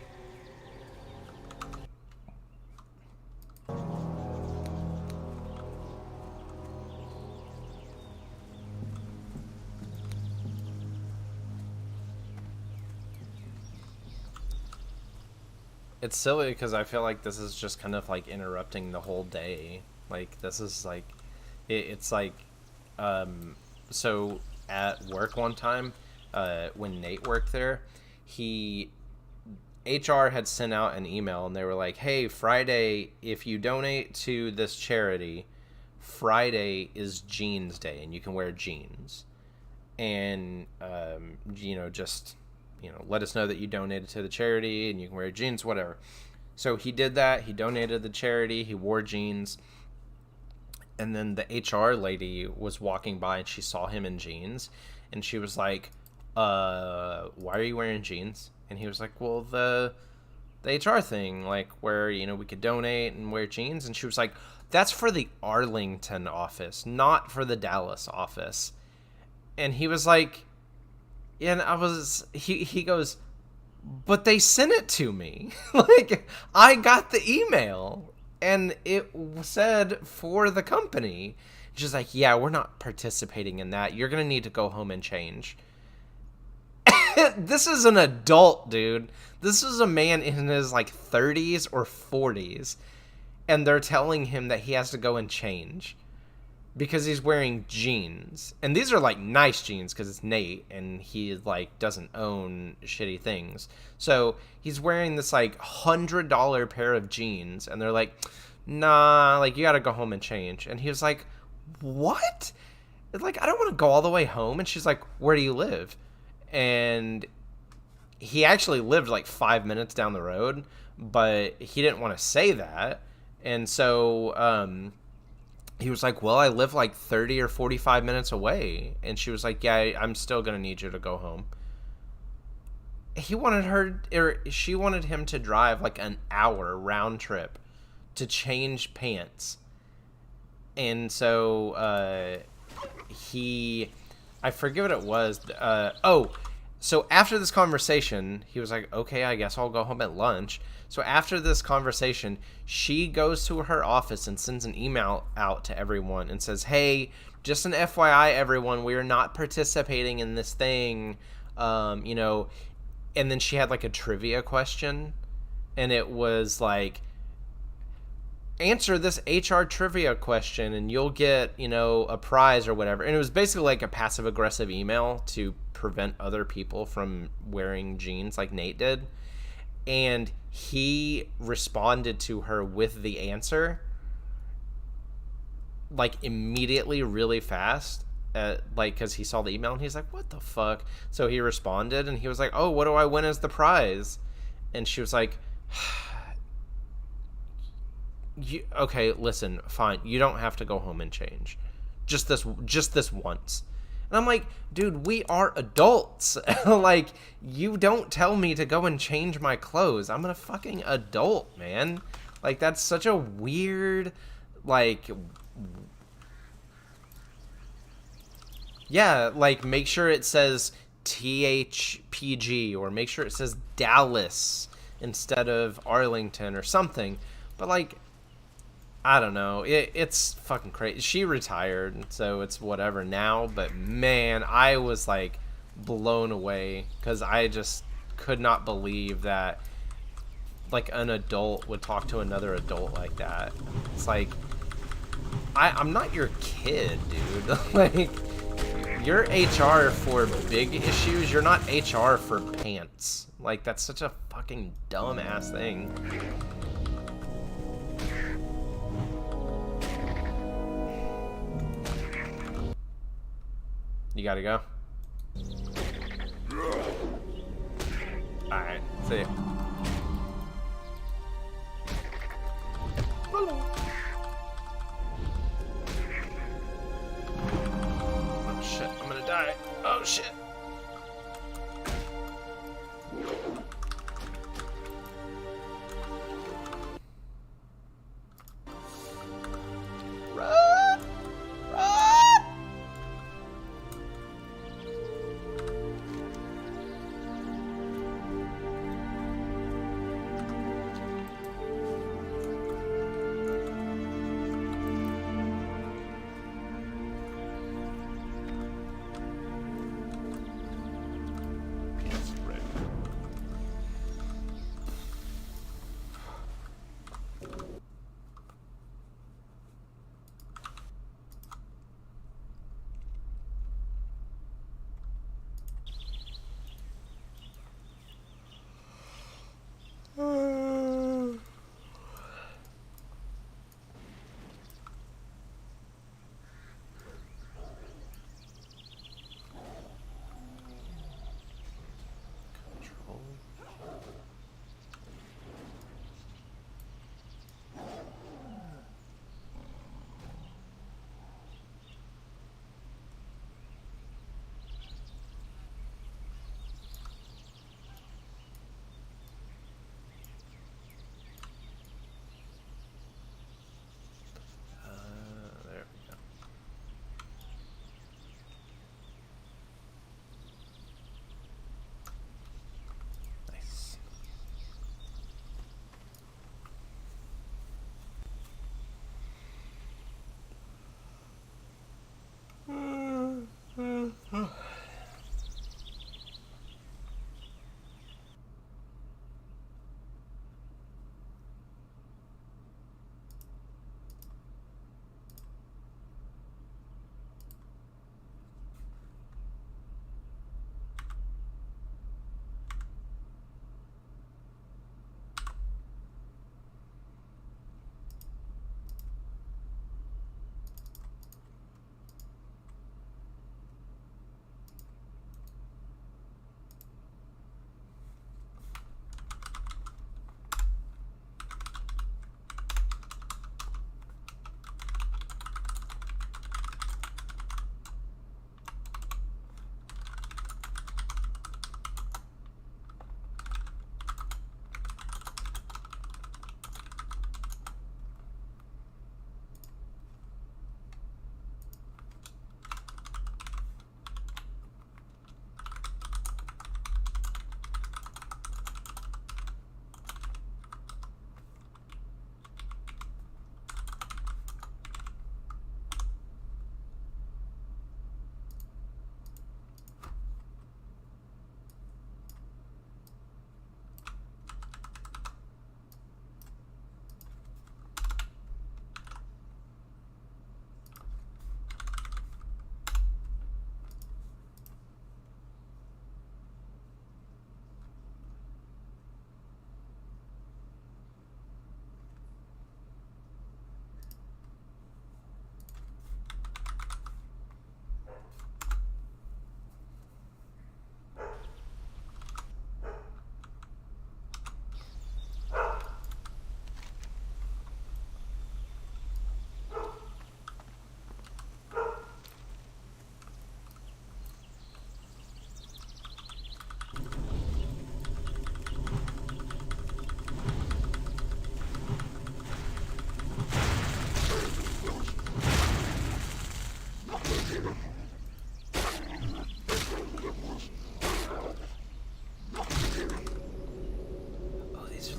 It's silly because I feel like this is just kind of like interrupting the whole day. Like this is like, it's like, so at work one time, when Nate worked there, he HR had sent out an email and they were like, "Hey, Friday, if you donate to this charity, Friday is jeans day and you can wear jeans." And just let us know that you donated to the charity and you can wear jeans, whatever. So he did that. He donated to the charity. He wore jeans. And then the HR lady was walking by and she saw him in jeans. And she was like, why are you wearing jeans? And he was like, well, the HR thing, like where, we could donate and wear jeans. And she was like, that's for the Arlington office, not for the Dallas office. And he was like, and he goes, but they sent it to me. Like, I got the email and it said for the company. She's like, yeah, we're not participating in that. You're going to need to go home and change. This is an adult, dude. This is a man in his like 30s or 40s. And they're telling him that he has to go and change because he's wearing jeans. And these are like nice jeans because it's Nate and he like doesn't own shitty things. So he's wearing this like $100 pair of jeans and they're like, nah, like you got to go home and change. And he was like, what? Like, I don't want to go all the way home. And she's like, where do you live? And he actually lived like 5 minutes down the road, but he didn't want to say that. And so, he was like, well, I live like 30 or 45 minutes away. And she was like, yeah, I'm still going to need you to go home. She wanted him to drive like an hour round trip to change pants. And so, I forget what it was. So after this conversation, he was like, okay, I guess I'll go home at lunch. So after this conversation, she goes to her office and sends an email out to everyone and says, hey, just an FYI, everyone, we are not participating in this thing. And then she had like a trivia question and it was like, answer this HR trivia question and you'll get, a prize or whatever. And it was basically like a passive aggressive email to prevent other people from wearing jeans like Nate did. And he responded to her with the answer like immediately, really fast, because he saw the email and he's like, what the fuck? So he responded and he was like, oh, what do I win as the prize? And she was like, okay, listen, fine, you don't have to go home and change, just this once. And I'm like, dude, we are adults. Like, you don't tell me to go and change my clothes. I'm a fucking adult, man. Like, that's such a weird, like, yeah, like, make sure it says THPG or make sure it says Dallas instead of Arlington or something. But, like, I don't know. It's fucking crazy. She retired, so it's whatever now. But, man, I was, like, blown away because I just could not believe that, like, an adult would talk to another adult like that. It's like, I'm not your kid, dude. Like, you're HR for big issues. You're not HR for pants. Like, that's such a fucking dumb-ass thing. You gotta go? Alright, see ya. Oh shit, I'm gonna die. Oh shit. Run! Run!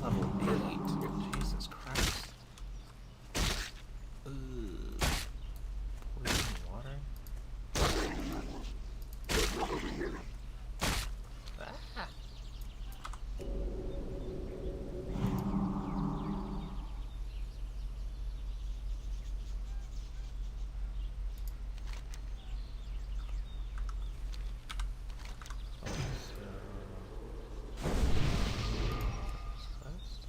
level 8. Jesus Christ. Ugh. Poison water? Ah. Quest.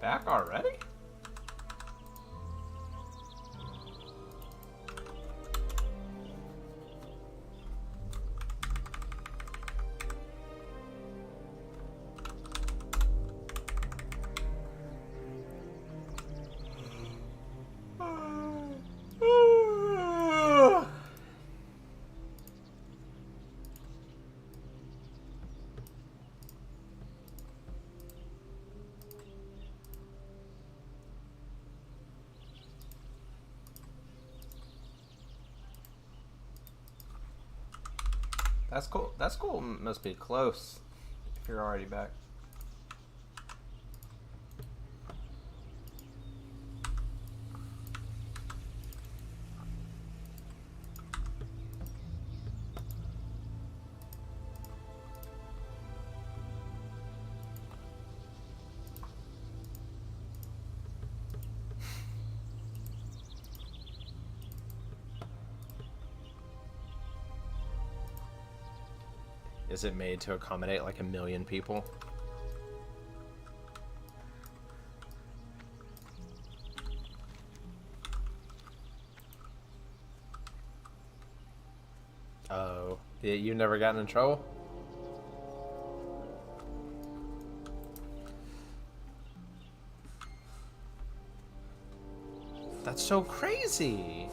Back already? That's cool. That's cool. Must be close if you're already back. Is it made to accommodate like 1 million people? Oh, you never gotten in trouble? That's so crazy.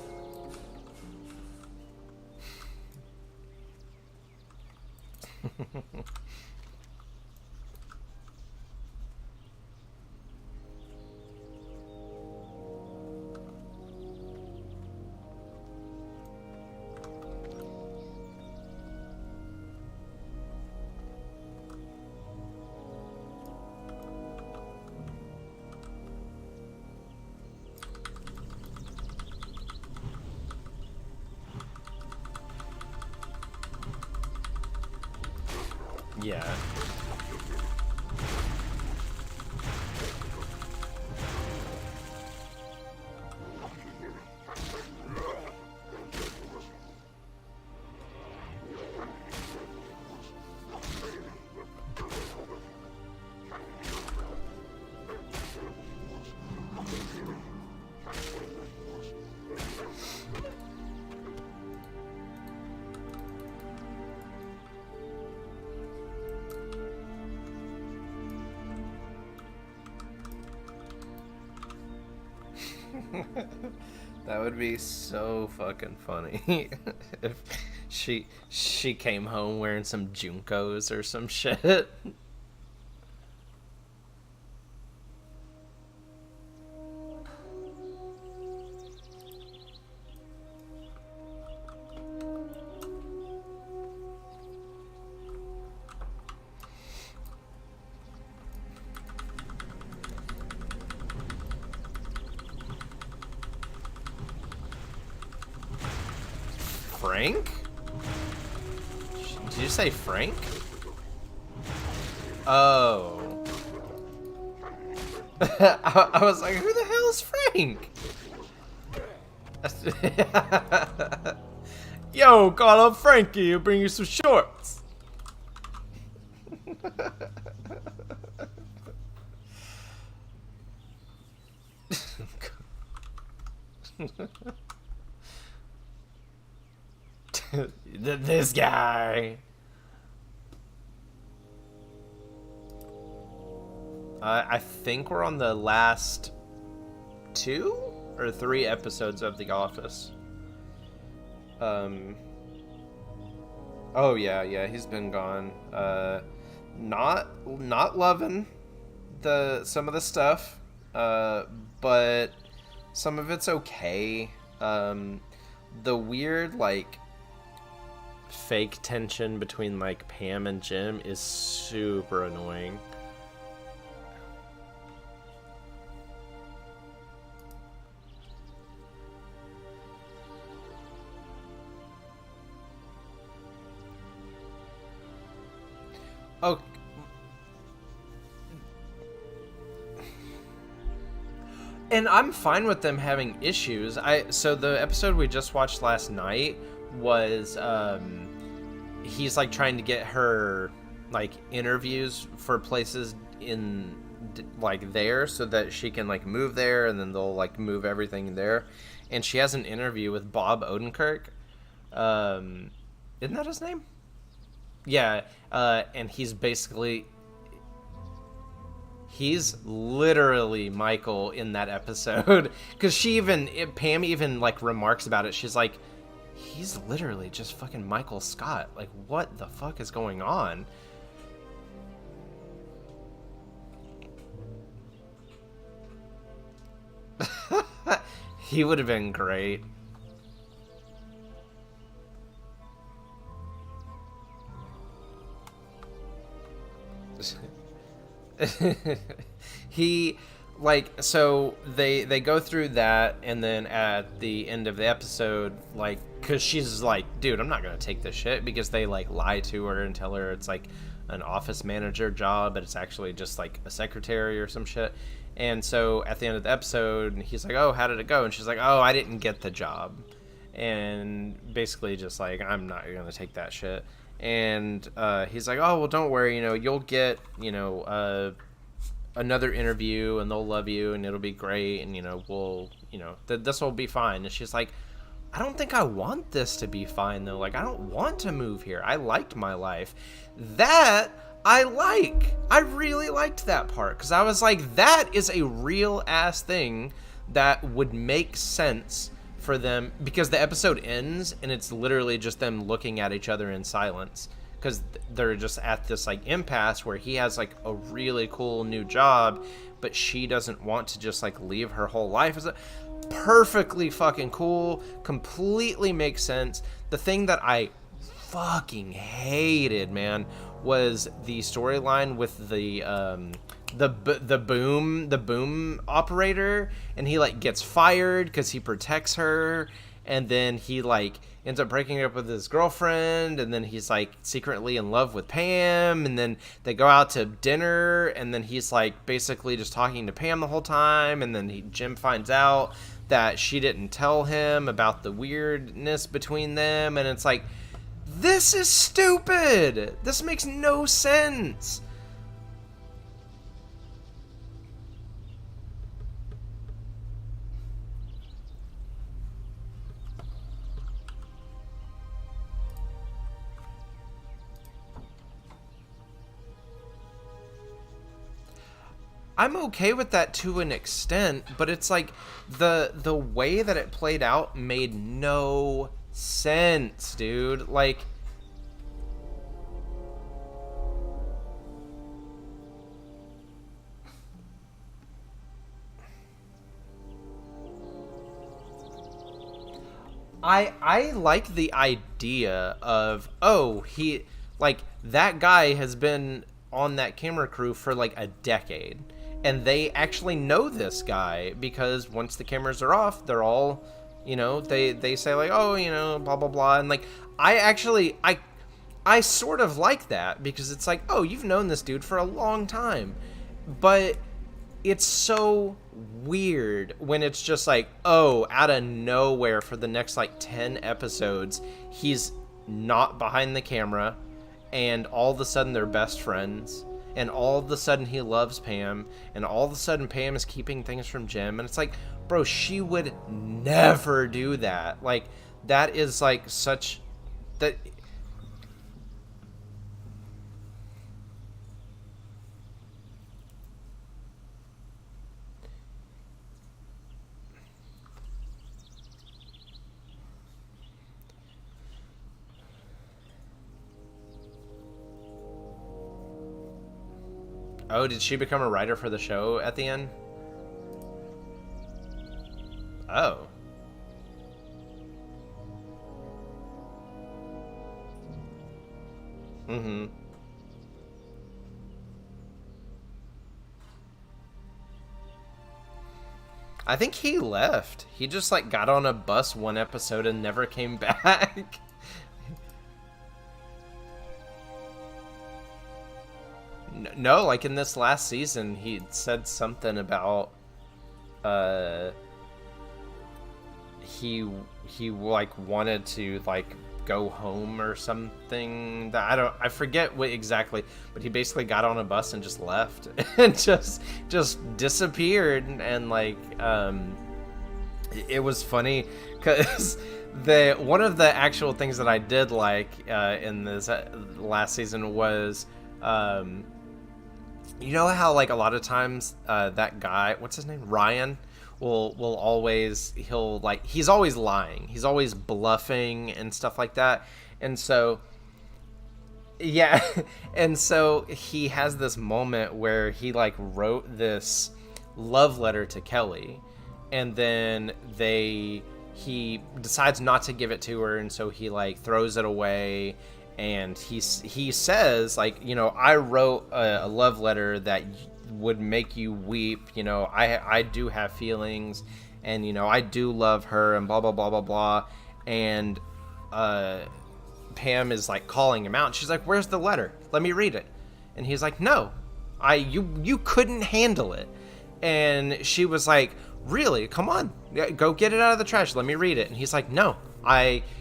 Yeah. That would be so fucking funny if she came home wearing some Junkos or some shit. Frank? Did you say Frank? Oh. I was like, who the hell is Frank? Yo, call up Frankie, he'll bring you some shorts. This guy. I think we're on the last 2 or 3 episodes of The Office. Oh yeah, he's been gone. Not loving some of the stuff, but some of it's okay. The weird like fake tension between like Pam and Jim is super annoying. Oh, and I'm fine with them having issues. So the episode we just watched last night was he's like trying to get her like interviews for places in like there so that she can like move there, and then they'll like move everything there. And she has an interview with Bob Odenkirk. Isn't that his name? Yeah, and he's literally Michael in that episode, because Pam even like remarks about it. She's like, he's literally just fucking Michael Scott. Like, what the fuck is going on? He would have been great. He, like, so they go through that, and then at the end of the episode, like, because she's like, dude, I'm not gonna take this shit, because they like lie to her and tell her it's like an office manager job, but it's actually just like a secretary or some shit. And so at the end of the episode, he's like, oh, how did it go? And she's like, oh, I didn't get the job. And basically just like, I'm not gonna take that shit. And he's like, oh, well, don't worry, you'll get, another interview, and they'll love you, and it'll be great, and, this will be fine. And she's like, I don't think I want this to be fine, though. Like, I don't want to move here. I liked my life. That I like. I really liked that part, because I was like, that is a real-ass thing that would make sense for them, because the episode ends and it's literally just them looking at each other in silence, because they're just at this like impasse where he has like a really cool new job, but she doesn't want to just like leave her whole life. It's perfectly fucking cool, completely makes sense. The thing that I fucking hated, man, was the storyline with the boom operator, and he like gets fired because he protects her, and then he like ends up breaking up with his girlfriend, and then he's like secretly in love with Pam, and then they go out to dinner, and then he's like basically just talking to Pam the whole time, and then Jim finds out that she didn't tell him about the weirdness between them, and it's like, this is stupid. This makes no sense. I'm okay with that to an extent, but it's like the way that it played out made no sense, dude. Like, I like the idea of, oh, he, like, that guy has been on that camera crew for like a decade, and they actually know this guy, because once the cameras are off, they're all, they say like, oh, blah blah blah, and like, I sort of like that, because it's like, oh, you've known this dude for a long time. But it's so weird when it's just like, oh, out of nowhere for the next like 10 episodes, he's not behind the camera, and all of a sudden they're best friends, and all of a sudden he loves Pam, and all of a sudden Pam is keeping things from Jim, and it's like, bro, she would never do that. Like, that is like such that. Oh, did she become a writer for the show at the end? Oh. Mm-hmm. I think he left. He just like got on a bus one episode and never came back. No, like in this last season, he said something about he like wanted to like go home or something. That I forget what exactly, but he basically got on a bus and just left and just disappeared. And like it was funny because one of the actual things that I did like in this last season was you know how like a lot of times that guy, what's his name, Ryan, will always, he's always lying, he's always bluffing and stuff like that. And so yeah, and so he has this moment where he like wrote this love letter to Kelly, and then he decides not to give it to her, and so he like throws it away. And he says, like, you know, I wrote a love letter that would make you weep. You know, I do have feelings, and, you know, I do love her, and blah, blah, blah, blah, blah. And Pam is, like, calling him out. And she's like, where's the letter? Let me read it. And he's like, no, you couldn't handle it. And she was like, really? Come on, go get it out of the trash. Let me read it. And he's like, no.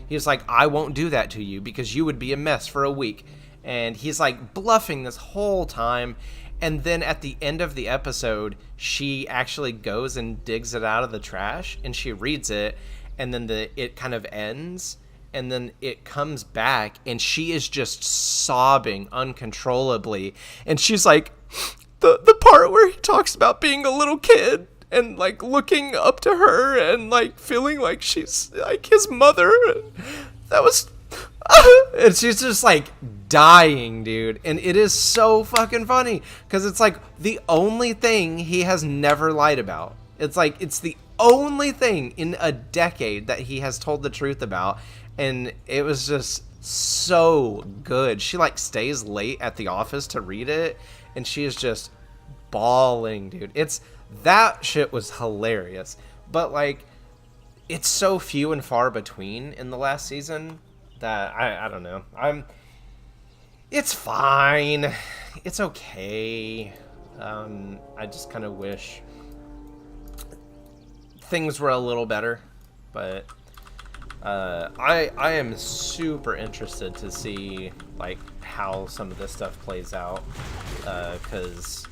He's like, I won't do that to you because you would be a mess for a week. And he's like bluffing this whole time. And then at the end of the episode, she actually goes and digs it out of the trash and she reads it. And then it kind of ends. And then it comes back and she is just sobbing uncontrollably. And she's like, the part where he talks about being a little kid and like looking up to her and like feeling like she's like his mother, that was and she's just like dying, dude. And it is so fucking funny because it's like the only thing he has never lied about. It's like it's the only thing in a decade that he has told the truth about. And it was just so good. She like stays late at the office to read it, and she is just bawling, dude. That shit was hilarious. But like, it's so few and far between in the last season that I don't know. It's fine. It's okay. I just kind of wish things were a little better, but I am super interested to see like how some of this stuff plays out, because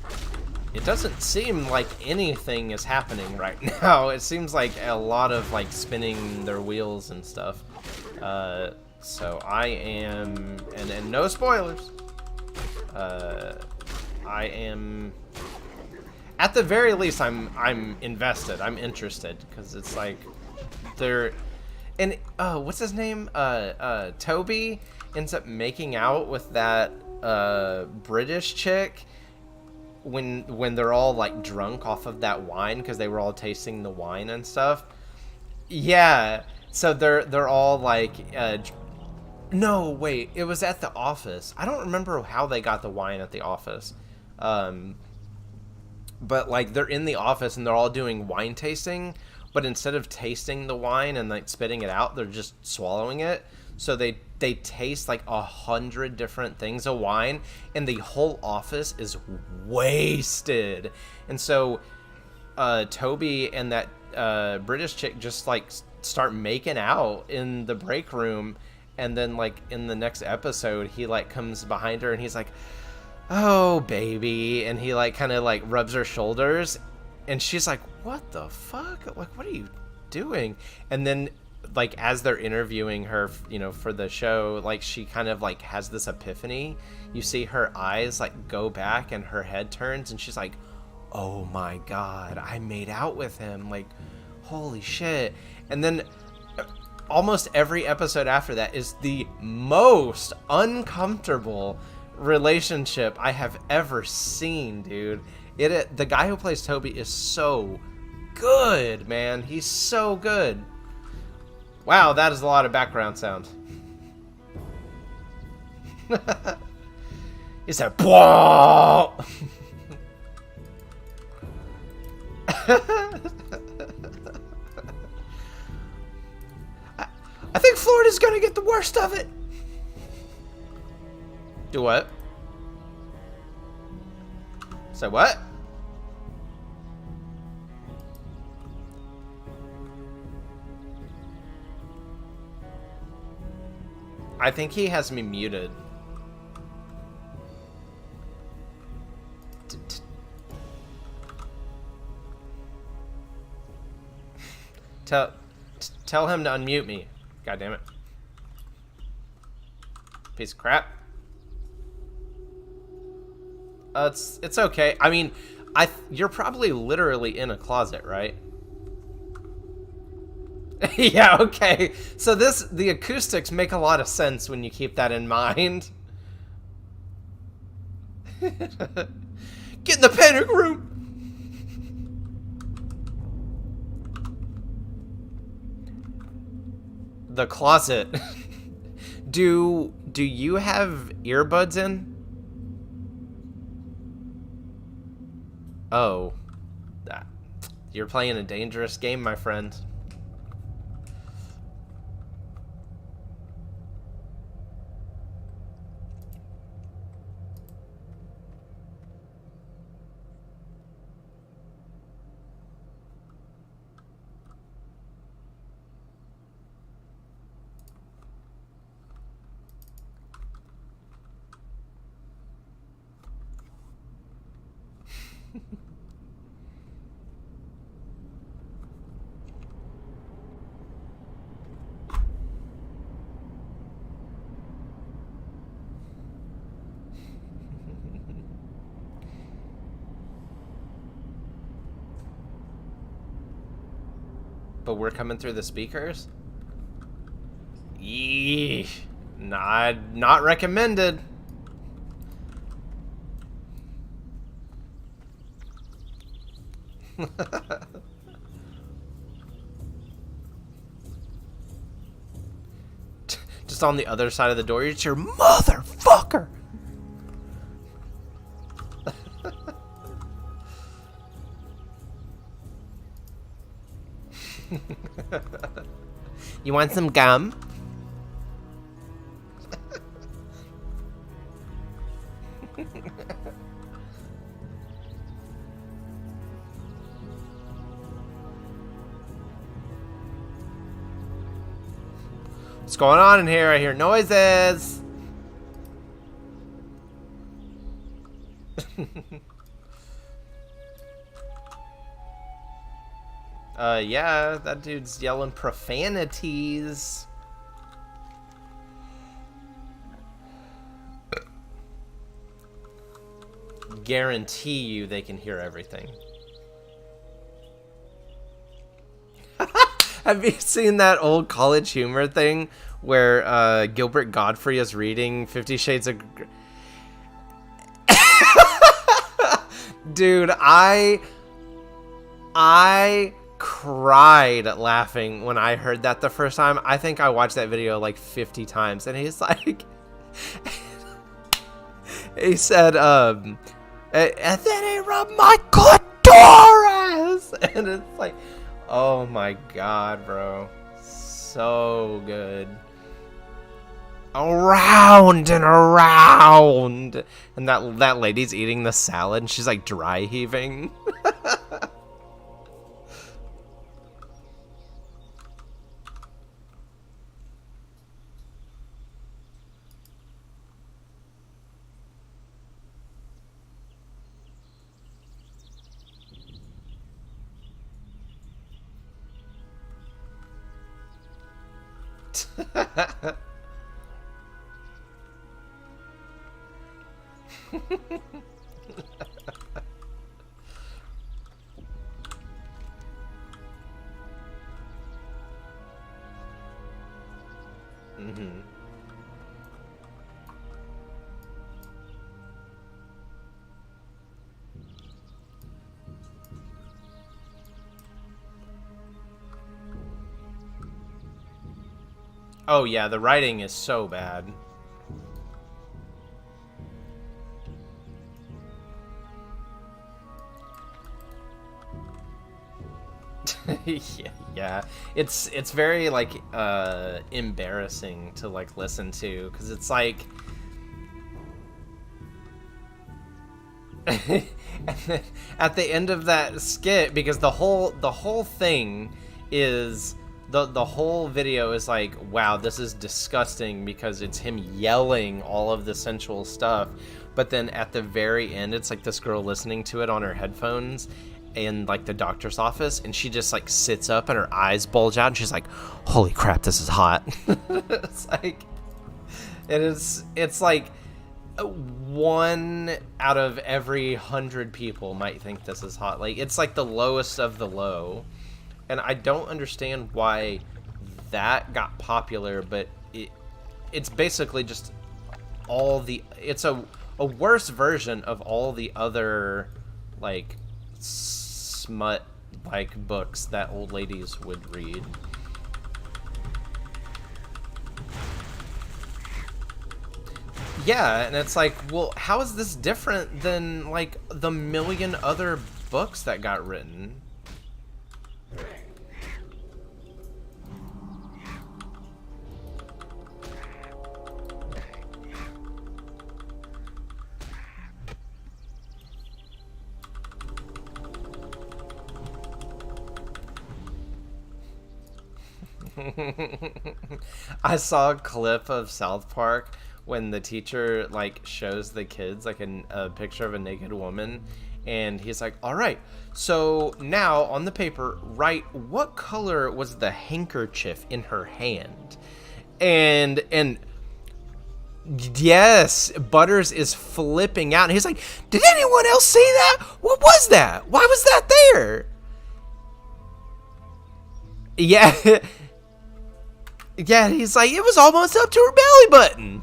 it doesn't seem like anything is happening right now. It seems like a lot of like spinning their wheels and stuff. So I am, and no spoilers. I am, at the very least, I'm invested. I'm interested because it's like they're, and what's his name? Toby ends up making out with that British chick when they're all like drunk off of that wine because they were all tasting the wine and stuff. Yeah, so they're all like no, wait, it was at the office. I don't remember how they got the wine at the office. But like they're in the office and they're all doing wine tasting, but instead of tasting the wine and like spitting it out, they're just swallowing it. So they taste like 100 different things of wine, and the whole office is wasted. And so Toby and that British chick just like start making out in the break room, and then like in the next episode he like comes behind her and he's like, oh baby, and he like kind of like rubs her shoulders, and she's like, what the fuck, like what are you doing? And then like as they're interviewing her, you know, for the show, like she kind of like has this epiphany. You see her eyes like go back and her head turns and she's like, oh my god, I made out with him, like holy shit. And then almost every episode after that is the most uncomfortable relationship I have ever seen, dude. The guy who plays Toby is so good, man. He's so good. Wow, that is a lot of background sound. He said, "Bwah!" I think Florida's gonna get the worst of it. Do what? Say what? I think he has me muted. Tell him to unmute me. God damn it. Piece of crap. It's okay. I mean, you're probably literally in a closet, right? Yeah, okay. So the acoustics make a lot of sense when you keep that in mind. Get in the panic room. The closet. Do you have earbuds in? Oh. You're playing a dangerous game, my friend. But we're coming through the speakers? Yeesh. Not recommended. Just on the other side of the door, it's your motherfucker. You want some gum? What's going on in here? I hear noises. Yeah, that dude's yelling profanities. Guarantee you they can hear everything. Have you seen that old College Humor thing where Gilbert Godfrey is reading 50 Shades of Grey? Dude, I cried laughing when I heard that the first time. I think I watched that video like 50 times, and he's like, he said, and then he rubbed my clitoris, and it's like, oh my god, bro, so good. Around and around, and that lady's eating the salad, and she's like dry heaving. Mm-hmm. Oh yeah, the writing is so bad. Yeah, it's very like embarrassing to like listen to, because it's like and then at the end of that skit, because the whole thing is the whole video is like, wow, this is disgusting because it's him yelling all of the sensual stuff, but then at the very end it's like this girl listening to it on her headphones in like the doctor's office, and she just like sits up and her eyes bulge out and she's like, holy crap, this is hot. It's like 1 out of every 100 people might think this is hot. Like, it's like the lowest of the low. And I don't understand why that got popular, but it's basically just it's a worse version of all the other, like, smut, like, books that old ladies would read. Yeah, and it's like, well, how is this different than, like, the million other books that got written? I saw a clip of South Park when the teacher like shows the kids like a picture of a naked woman, and he's like, all right, so now on the paper write what color was the handkerchief in her hand. And yes, Butters is flipping out and he's like, did anyone else see that? What was that? Why was that there? Yeah. Yeah, he's like, it was almost up to her belly button.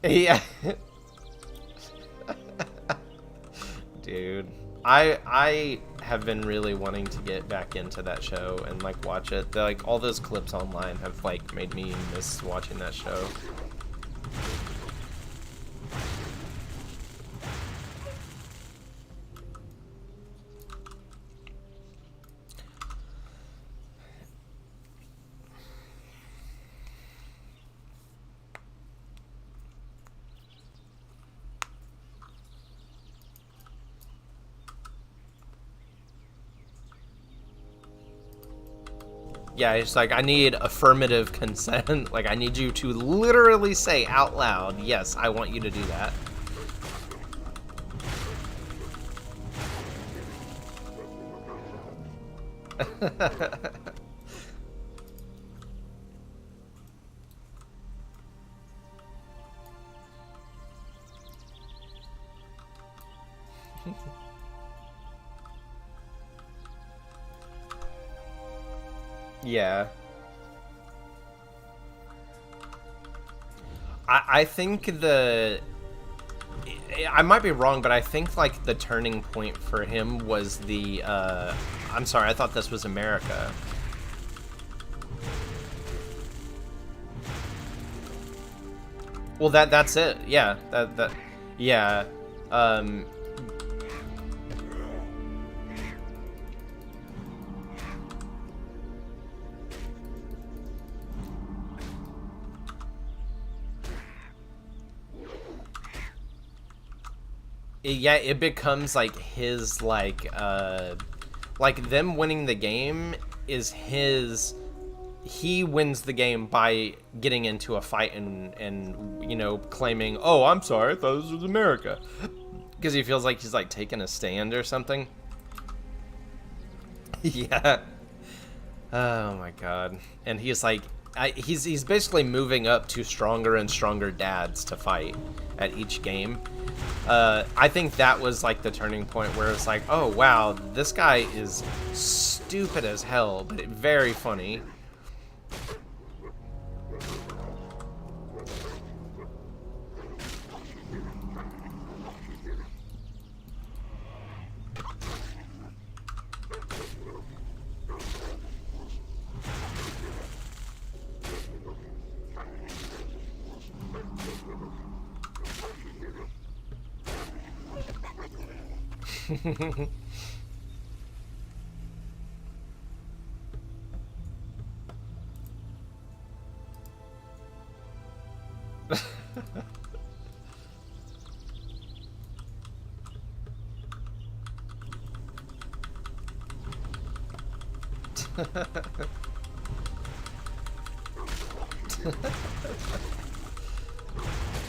Yeah. Dude, I have been really wanting to get back into that show and like watch it. Like all those clips online have like made me miss watching that show. Yeah, it's like, I need affirmative consent. Like, I need you to literally say out loud, yes, I want you to do that. Yeah. I think I might be wrong, but I think like the turning point for him was the I'm sorry, I thought this was America. Well, that's it. Yeah, yeah. Yeah, it becomes like his like them winning the game is his. He wins the game by getting into a fight and you know, claiming, oh, I'm sorry, I thought this was America, because he feels like he's like taking a stand or something. Yeah. Oh my god. And he's like, he's basically moving up to stronger and stronger dads to fight at each game. I think that was like the turning point where it's like, oh wow, this guy is stupid as hell, but very funny.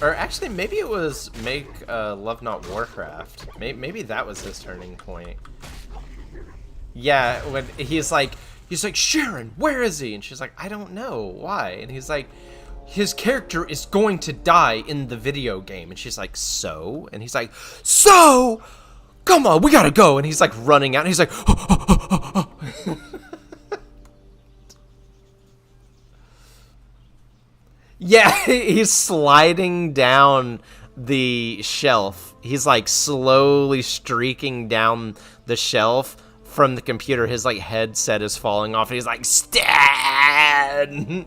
Or actually, maybe it was make Love Not Warcraft. Maybe that was his turning point. Yeah, when he's like, Sharon, where is he? And she's like, I don't know, why? And he's like, his character is going to die in the video game. And she's like, so? And he's like, so? Come on, we gotta go. And he's like running out. And he's like, yeah, he's sliding down the shelf. He's like slowly streaking down the shelf from the computer. His like headset is falling off. And he's like, Stan!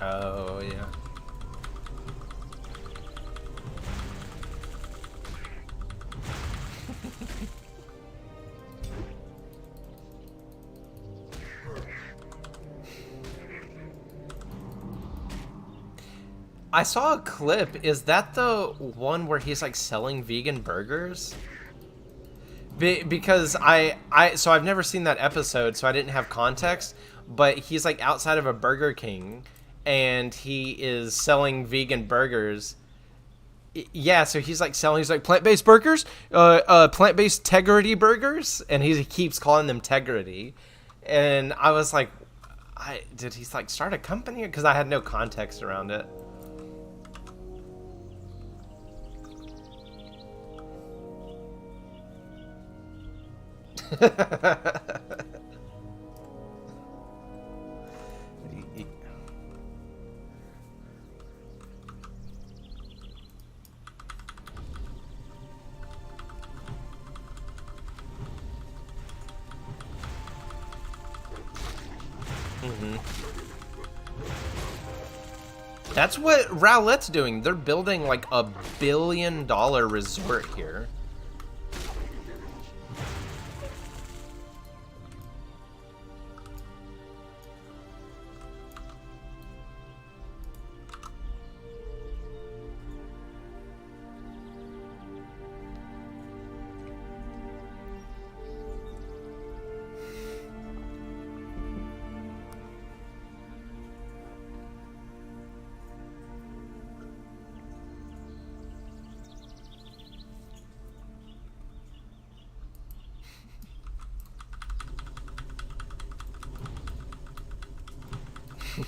Oh, yeah. I saw a clip. Is that the one where he's like selling vegan burgers? Because so I've never seen that episode, so I didn't have context, but he's like outside of a Burger King and he is selling vegan burgers. Yeah, so he's like plant-based burgers, plant-based Tegrity burgers, and he keeps calling them Tegrity. And I was like, did he like start a company? Because I had no context around it. That's what Rowlette's doing. They're building like $1 billion resort here.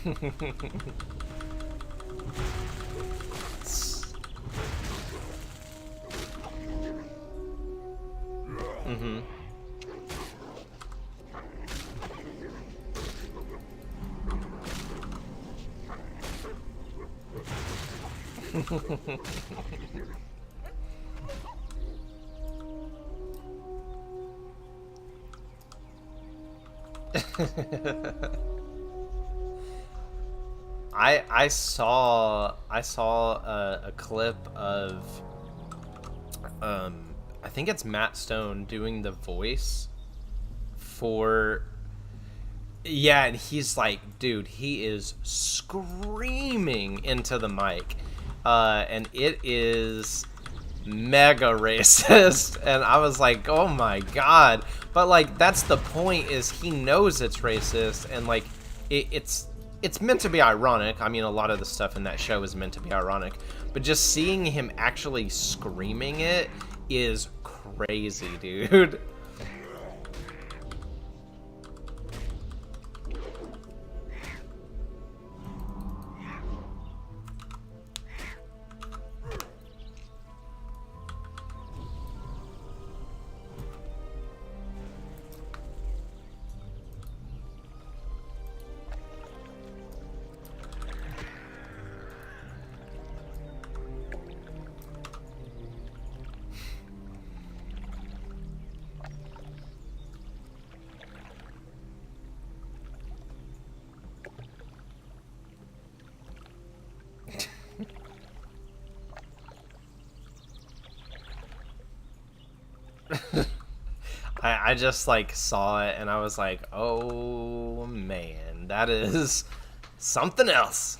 Mm-hmm. I saw a clip of I think it's Matt Stone doing the voice for, yeah, and he's like, dude, he is screaming into the mic, and it is mega racist. And I was like, oh my god. But like, that's the point, is he knows it's racist, and like it's meant to be ironic. I mean, a lot of the stuff in that show is meant to be ironic, but just seeing him actually screaming it is crazy, dude. I just like saw it and I was like, oh man, that is something else.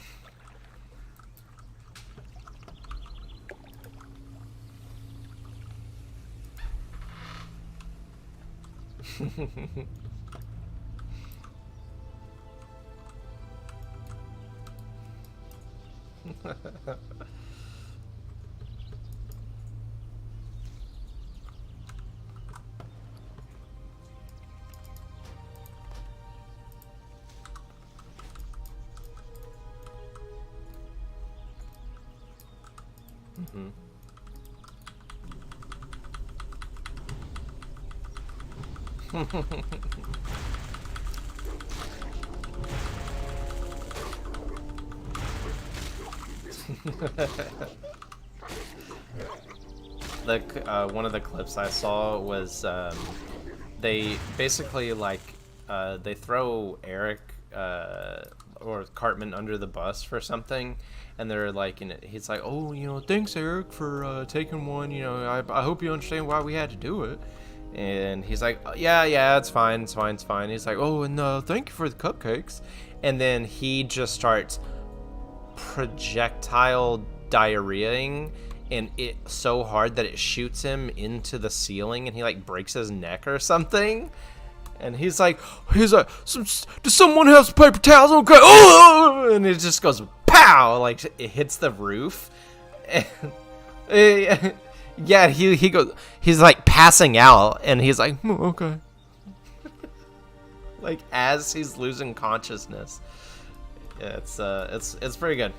Mm-hmm. One of the clips I saw was they basically like they throw Eric or Cartman under the bus for something, and they're like, he's like, oh, thanks Eric for taking one. I hope you understand why we had to do it. And he's like, yeah, it's fine. He's like, oh, and thank you for the cupcakes. And then he just starts projectile diarrheaing, and it so hard that it shoots him into the ceiling, and he like breaks his neck or something. And he's like, does someone have some paper towels? Okay. Oh! And it just goes pow, like it hits the roof. And, yeah, he goes, he's like passing out, and he's like, okay. Like as he's losing consciousness. Yeah, it's pretty good.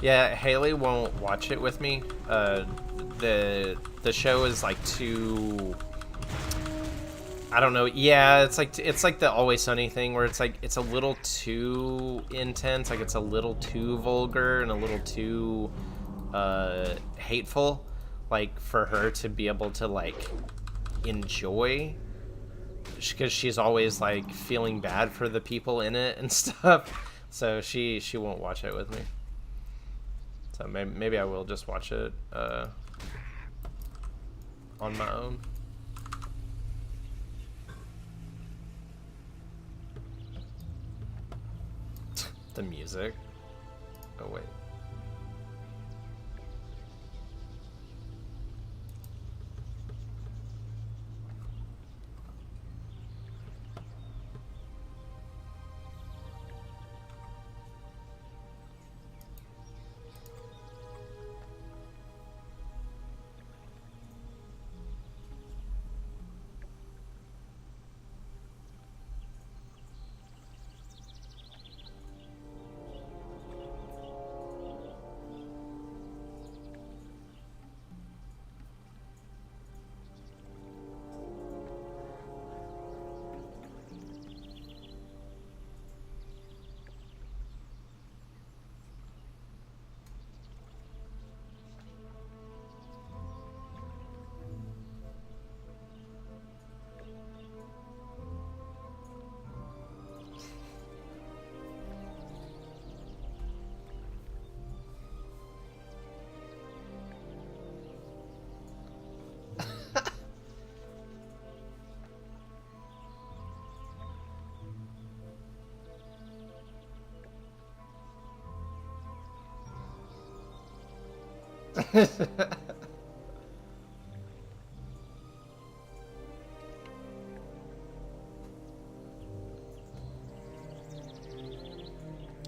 Yeah, Haley won't watch it with me. The show is like too, I don't know. Yeah, it's like the Always Sunny thing where it's like it's a little too intense, like it's a little too vulgar and a little too hateful, like for her to be able to like enjoy, because she's always like feeling bad for the people in it and stuff. So she won't watch it with me. So maybe I will just watch it on my own. The music. Oh wait.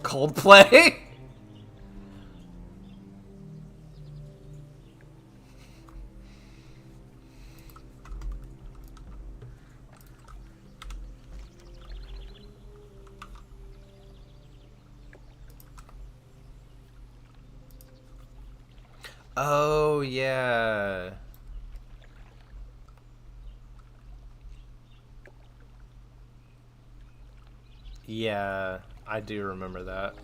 Coldplay? Oh, yeah. Yeah, I do remember that.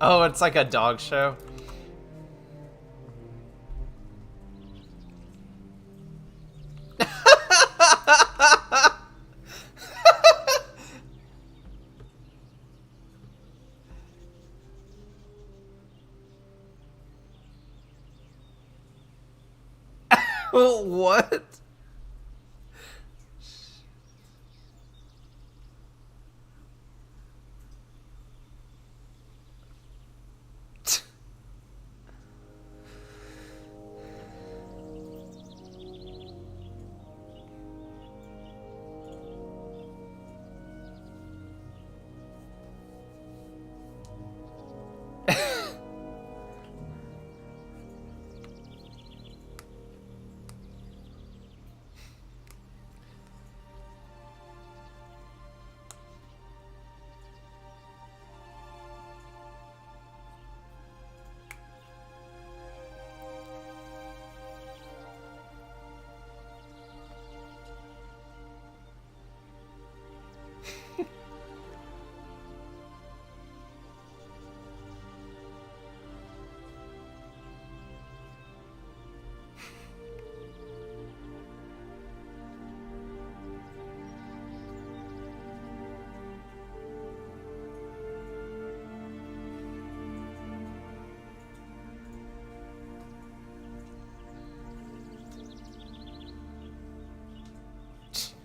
Oh, it's like a dog show. What?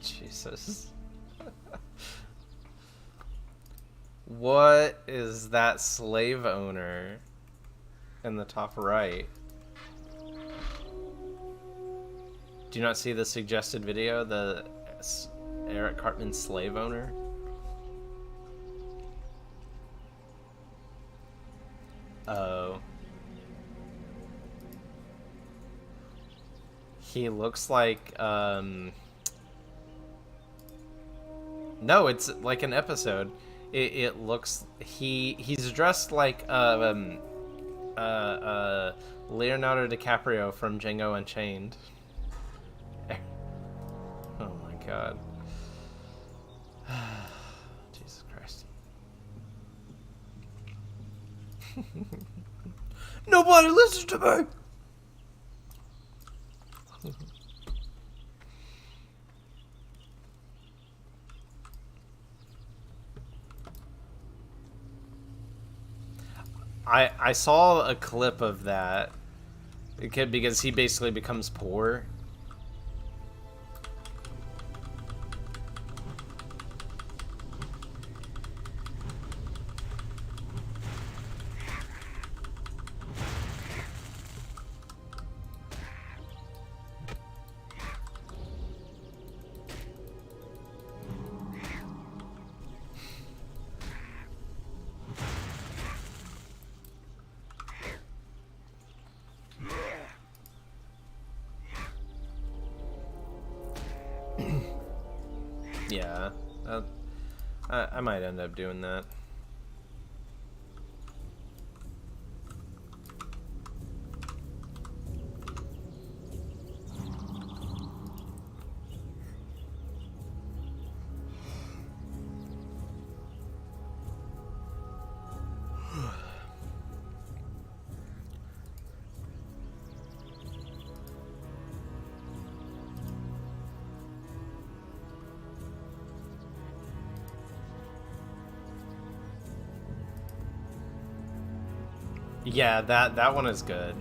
Jesus. What is that slave owner in the top right? Do you not see the suggested video? The Eric Cartman slave owner? Oh. He looks like, no, it's like an episode. It looks, he's dressed like, Leonardo DiCaprio from Django Unchained. Oh my god. Jesus Christ. Nobody listens to me! I saw a clip of that because he basically becomes poor. Yeah, I might end up doing that. Yeah, that one is good.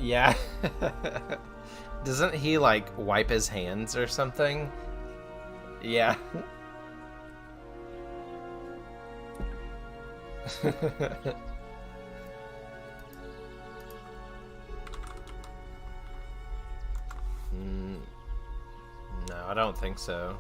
Yeah. Doesn't he like wipe his hands or something? Yeah. Mm, no, I don't think so.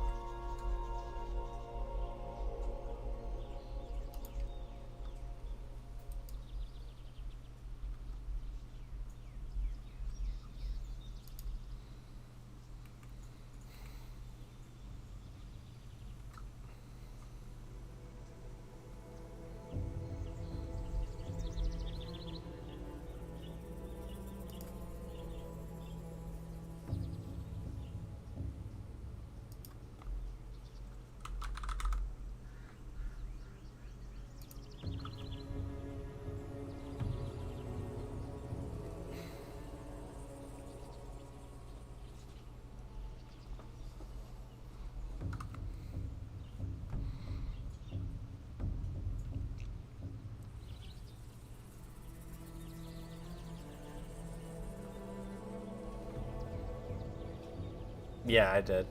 Yeah, I did.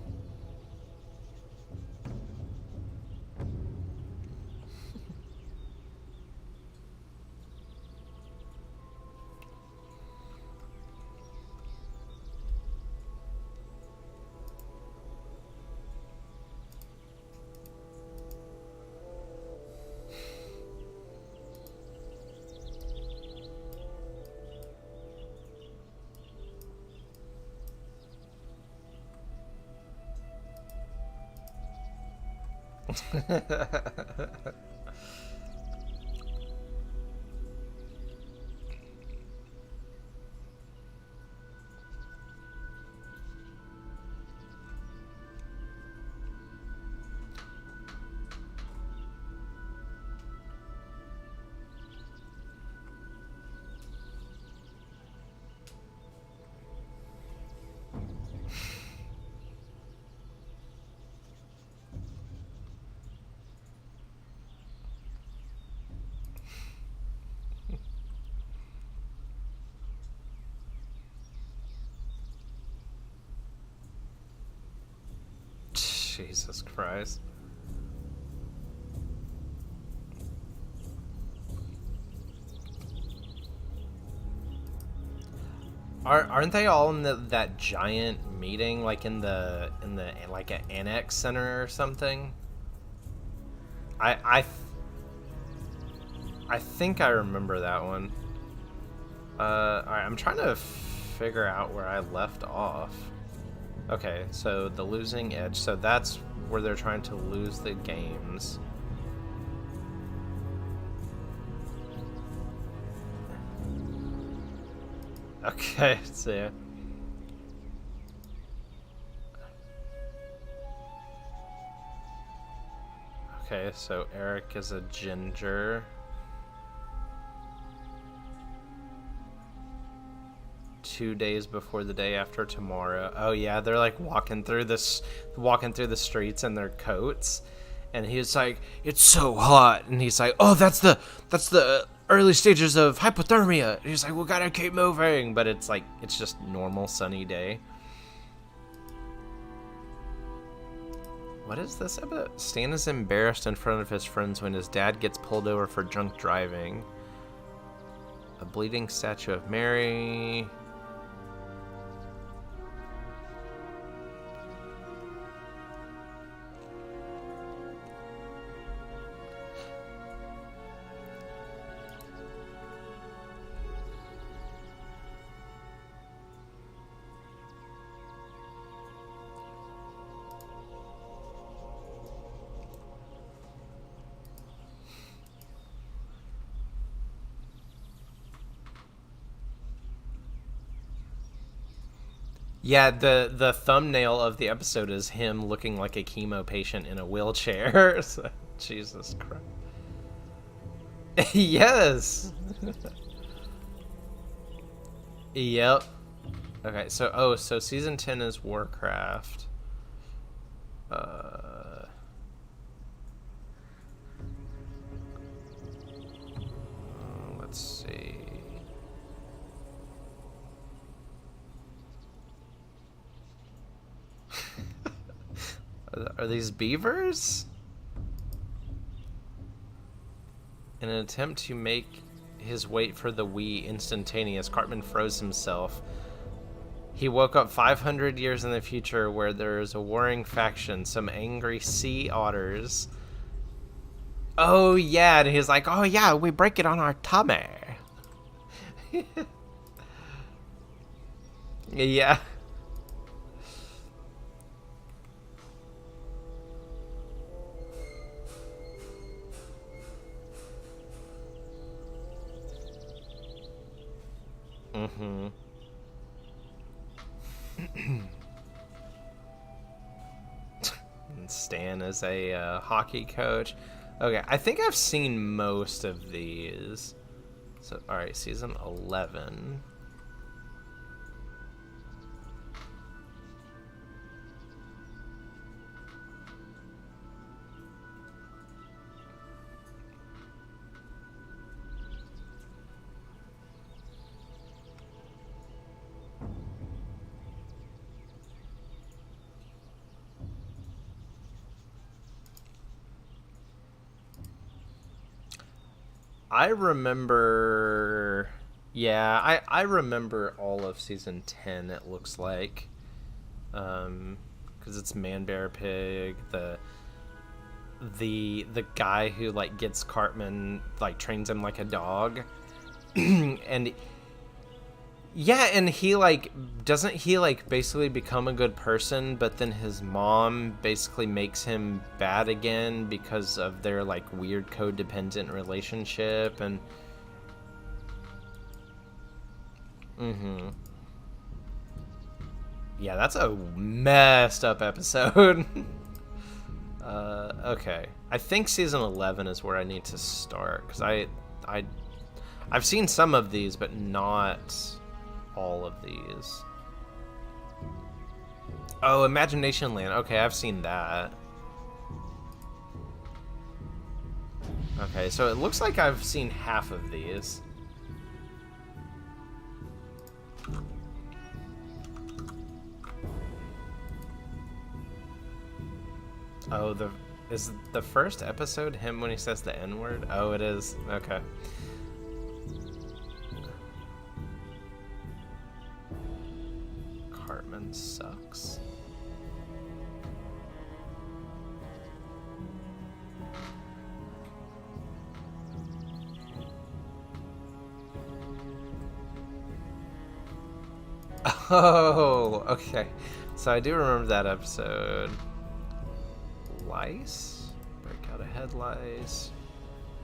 Jesus Christ. Aren't they all in that giant meeting, like in the like an annex center or something? I I think I remember that one. Alright, I'm trying to figure out where I left off. Okay, so the losing edge. So that's where they're trying to lose the games. Okay, so yeah. Okay, so Eric is a ginger. 2 days before the day after tomorrow. Oh yeah, they're like walking through the streets in their coats, and he's like, it's so hot, and he's like, oh, that's the early stages of hypothermia. And he's like, we gotta keep moving, but it's like, it's just normal sunny day. What is this about? Stan is embarrassed in front of his friends when his dad gets pulled over for drunk driving. A bleeding statue of Mary. Yeah, the thumbnail of the episode is him looking like a chemo patient in a wheelchair. So, Jesus Christ. Yes. Yep. Okay, so season 10 is Warcraft. Let's see. Are these beavers? In an attempt to make his wait for the Wii instantaneous, Cartman froze himself. He woke up 500 years in the future where there is a warring faction, some angry sea otters. Oh yeah, and he's like, oh yeah, we break it on our tummy. Yeah. Mm-hmm. And Stan is a hockey coach. Okay, I think I've seen most of these. So, alright, season 11. I remember, yeah, I remember all of season 10, it looks like. Because it's Man Bear Pig, the guy who, like, gets Cartman, like, trains him like a dog. And, yeah, and he, like, doesn't he, like, basically become a good person, but then his mom basically makes him bad again because of their, like, weird codependent relationship, and... Mm-hmm. Yeah, that's a messed up episode. Okay. I think season 11 is where I need to start, because I've seen some of these, but not... all of these. Oh, Imagination Land. Okay, I've seen that. Okay, so it looks like I've seen half of these. Oh, is the first episode him when he says the N-word? Oh, it is. Okay. Cartman sucks. Oh, okay. So I do remember that episode. Lice? Break out a head lice.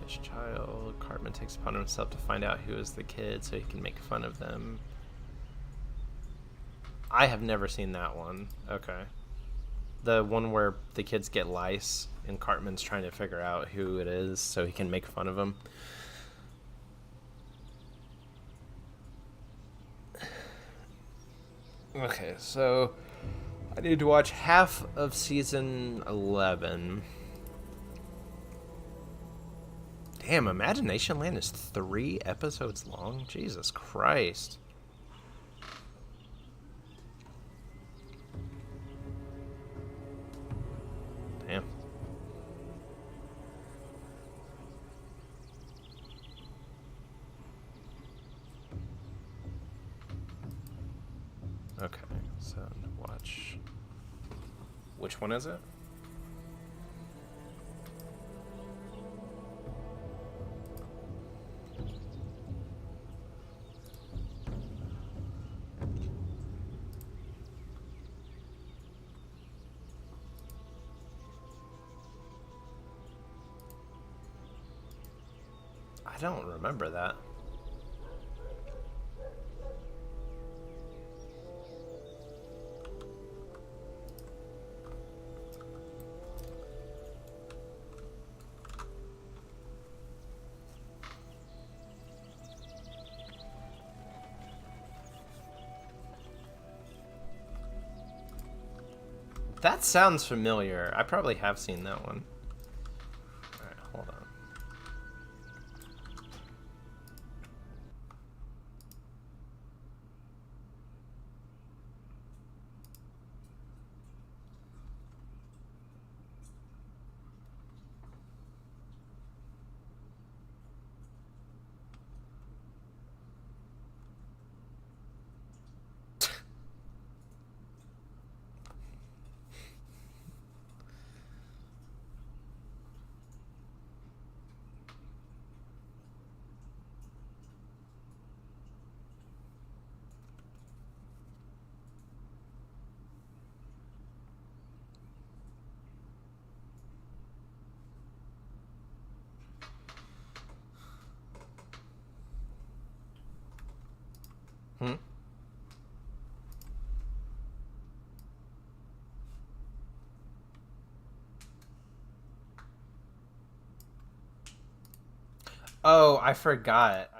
His child. Cartman takes upon himself to find out who is the kid so he can make fun of them. I have never seen that one. Okay. The one where the kids get lice and Cartman's trying to figure out who it is so he can make fun of them. Okay, so I need to watch half of season 11. Damn, Imagination Land is 3 episodes long? Jesus Christ. Damn. Okay, so watch. Which one is it? I don't remember that. That sounds familiar. I probably have seen that one. Alright, hold on. Hmm? Oh, I forgot.